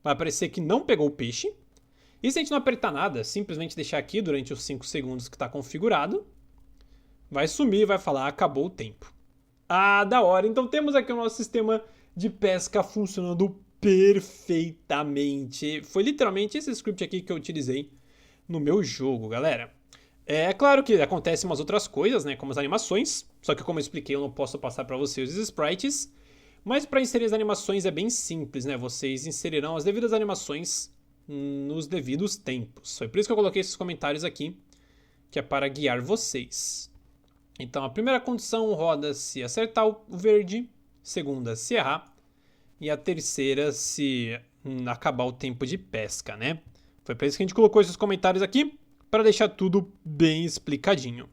vai aparecer que não pegou o peixe. E se a gente não apertar nada, simplesmente deixar aqui durante os 5 segundos que está configurado, vai sumir e vai falar acabou o tempo. Ah, da hora. Então temos aqui o nosso sistema de pesca funcionando perfeitamente. Foi literalmente esse script aqui que eu utilizei no meu jogo, galera. É claro que acontecem umas outras coisas, né, como as animações, só que como eu expliquei, eu não posso passar para vocês os sprites, mas para inserir as animações é bem simples, né, vocês inserirão as devidas animações nos devidos tempos. Foi por isso que eu coloquei esses comentários aqui, que é para guiar vocês. Então a primeira condição roda se acertar o verde, segunda se errar, e a terceira se acabar o tempo de pesca, né? Foi por isso que a gente colocou esses comentários aqui, para deixar tudo bem explicadinho.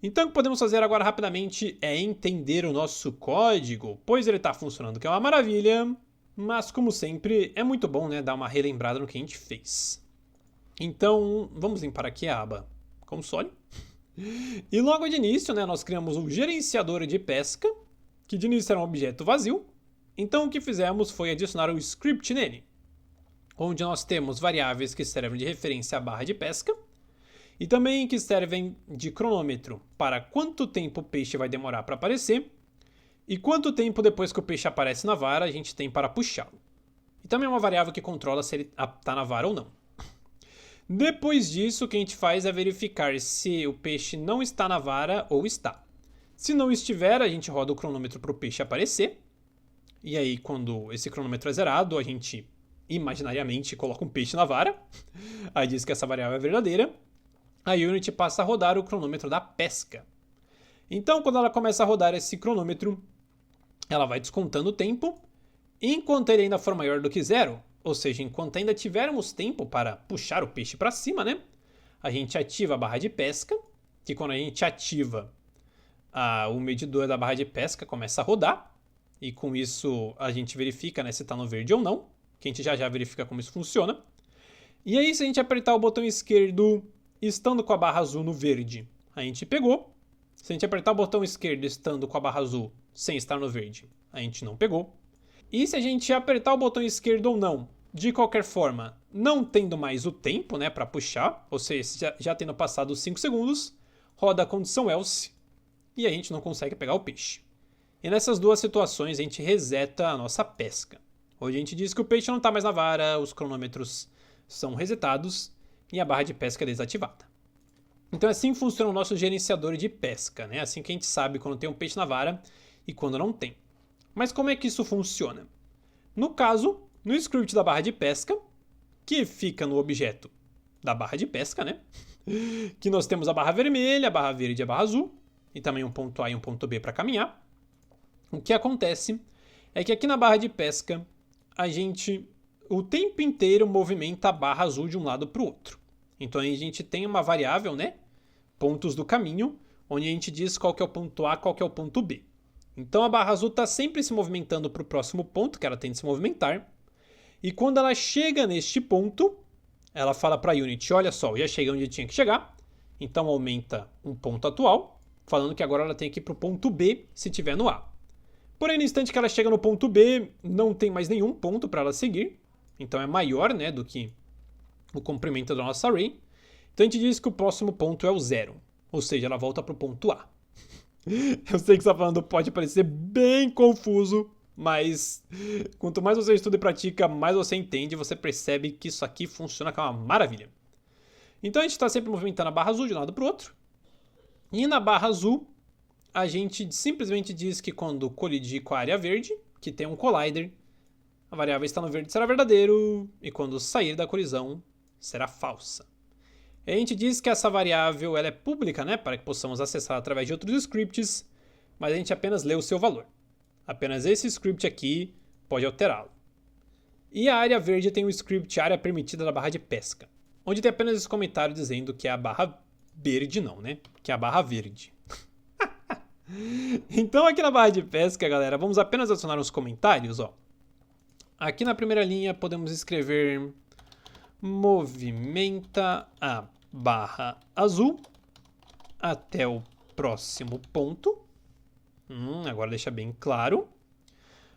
Então o que podemos fazer agora rapidamente é entender o nosso código, pois ele está funcionando, que é uma maravilha, mas como sempre é muito bom, né, dar uma relembrada no que a gente fez. Então vamos limpar aqui a aba console. E logo de início, né, nós criamos um gerenciador de pesca, que de início era um objeto vazio. Então o que fizemos foi adicionar um script nele, onde nós temos variáveis que servem de referência à barra de pesca, e também que servem de cronômetro para quanto tempo o peixe vai demorar para aparecer, e quanto tempo depois que o peixe aparece na vara a gente tem para puxá-lo. E também uma variável que controla se ele está na vara ou não. Depois disso, o que a gente faz é verificar se o peixe não está na vara ou está. Se não estiver, a gente roda o cronômetro para o peixe aparecer. E aí, quando esse cronômetro é zerado, a gente imaginariamente coloca um peixe na vara. Aí diz que essa variável é verdadeira. A Unity passa a rodar o cronômetro da pesca. Então, quando ela começa a rodar esse cronômetro, ela vai descontando o tempo. Enquanto ele ainda for maior do que zero, ou seja, enquanto ainda tivermos tempo para puxar o peixe para cima, né? A gente ativa a barra de pesca, que quando a gente ativa, o medidor da barra de pesca começa a rodar. E com isso a gente verifica, né, se está no verde ou não, que a gente já verifica como isso funciona. E aí, se a gente apertar o botão esquerdo estando com a barra azul no verde, a gente pegou. Se a gente apertar o botão esquerdo estando com a barra azul sem estar no verde, a gente não pegou. E se a gente apertar o botão esquerdo ou não, de qualquer forma, não tendo mais o tempo, né, para puxar, ou seja, já tendo passado os 5 segundos, roda a condição else e a gente não consegue pegar o peixe. E nessas duas situações a gente reseta a nossa pesca. Hoje a gente diz que o peixe não está mais na vara, os cronômetros são resetados e a barra de pesca é desativada. Então assim funciona o nosso gerenciador de pesca, né? Assim que a gente sabe quando tem um peixe na vara e quando não tem. Mas como é que isso funciona? No caso, no script da barra de pesca, que fica no objeto da barra de pesca, né? Que nós temos a barra vermelha, a barra verde e a barra azul, e também um ponto A e um ponto B para caminhar. O que acontece é que aqui na barra de pesca, a gente o tempo inteiro movimenta a barra azul de um lado para o outro. Então aí a gente tem uma variável, né? Pontos do caminho, onde a gente diz qual que é o ponto A, qual que é o ponto B. Então a barra azul está sempre se movimentando para o próximo ponto que ela tem de se movimentar. E quando ela chega neste ponto, ela fala para a Unity, olha só, já cheguei onde tinha que chegar. Então aumenta um ponto atual, falando que agora ela tem que ir para o ponto B se tiver no A. Porém, no instante que ela chega no ponto B, não tem mais nenhum ponto para ela seguir. Então é maior, né, do que o comprimento da nossa array. Então a gente diz que o próximo ponto é o 0. Ou seja, ela volta para o ponto A. Eu sei que você está falando, pode parecer bem confuso, mas quanto mais você estuda e pratica, mais você entende e você percebe que isso aqui funciona com uma maravilha. Então a gente está sempre movimentando a barra azul de um lado para o outro. E na barra azul, a gente simplesmente diz que quando colidir com a área verde, que tem um collider, a variável está no verde será verdadeiro, e quando sair da colisão, será falsa. E a gente diz que essa variável ela é pública, né, para que possamos acessar através de outros scripts, mas a gente apenas lê o seu valor. Apenas esse script aqui pode alterá-lo. E a área verde tem o script área permitida da barra de pesca, onde tem apenas esse comentário dizendo que é a barra verde não, né? Que é a barra verde. Então aqui na barra de pesca, galera, vamos apenas adicionar uns comentários, ó. Aqui na primeira linha podemos escrever movimenta a barra azul até o próximo ponto. Agora deixa bem claro.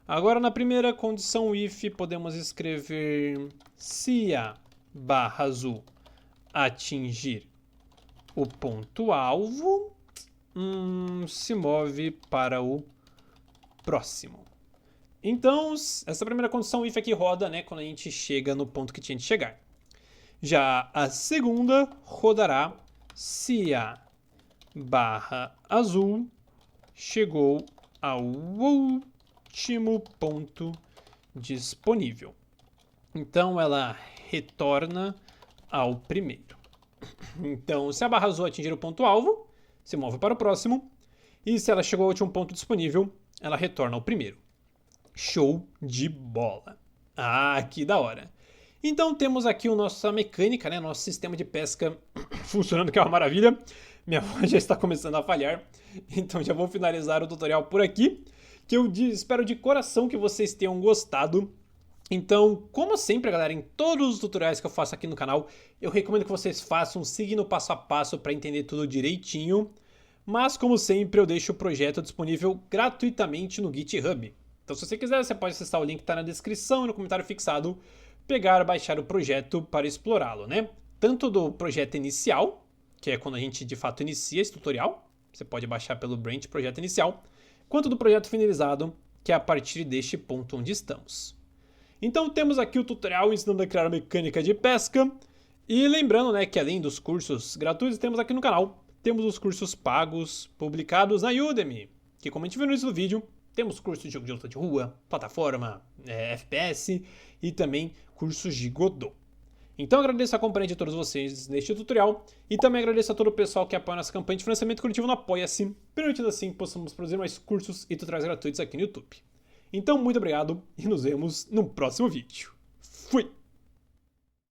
Agora na primeira condição if podemos escrever se a barra azul atingir o ponto alvo, se move para o próximo. Então, essa primeira condição if aqui roda, né, quando a gente chega no ponto que tinha de chegar. Já a segunda rodará se a barra azul chegou ao último ponto disponível. Então, ela retorna ao primeiro. Então, se a barra azul atingir o ponto alvo, se move para o próximo. E se ela chegou ao último ponto disponível, ela retorna ao primeiro. Show de bola! Ah, que da hora! Então temos aqui a nossa mecânica, né? Nosso sistema de pesca funcionando, que é uma maravilha. Minha voz já está começando a falhar. Então já vou finalizar o tutorial por aqui. Que eu espero de coração que vocês tenham gostado. Então, como sempre, galera, em todos os tutoriais que eu faço aqui no canal, eu recomendo que vocês façam seguindo passo a passo para entender tudo direitinho. Mas, como sempre, eu deixo o projeto disponível gratuitamente no GitHub. Então, se você quiser, você pode acessar o link que está na descrição e no comentário fixado, pegar e baixar o projeto para explorá-lo, né? Tanto do projeto inicial, que é quando a gente de fato inicia esse tutorial, você pode baixar pelo branch projeto inicial, quanto do projeto finalizado, que é a partir deste ponto onde estamos. Então temos aqui o tutorial ensinando a criar a mecânica de pesca. E lembrando, né, que além dos cursos gratuitos que temos aqui no canal, temos os cursos pagos publicados na Udemy, que como a gente viu no início do vídeo, temos cursos de jogo de luta de rua, plataforma, FPS e também cursos de Godot. Então agradeço a companhia de todos vocês neste tutorial e também agradeço a todo o pessoal que apoia nossa campanha de financiamento coletivo no Apoia-se, permitindo assim que possamos produzir mais cursos e tutoriais gratuitos aqui no YouTube. Então, muito obrigado e nos vemos no próximo vídeo. Fui!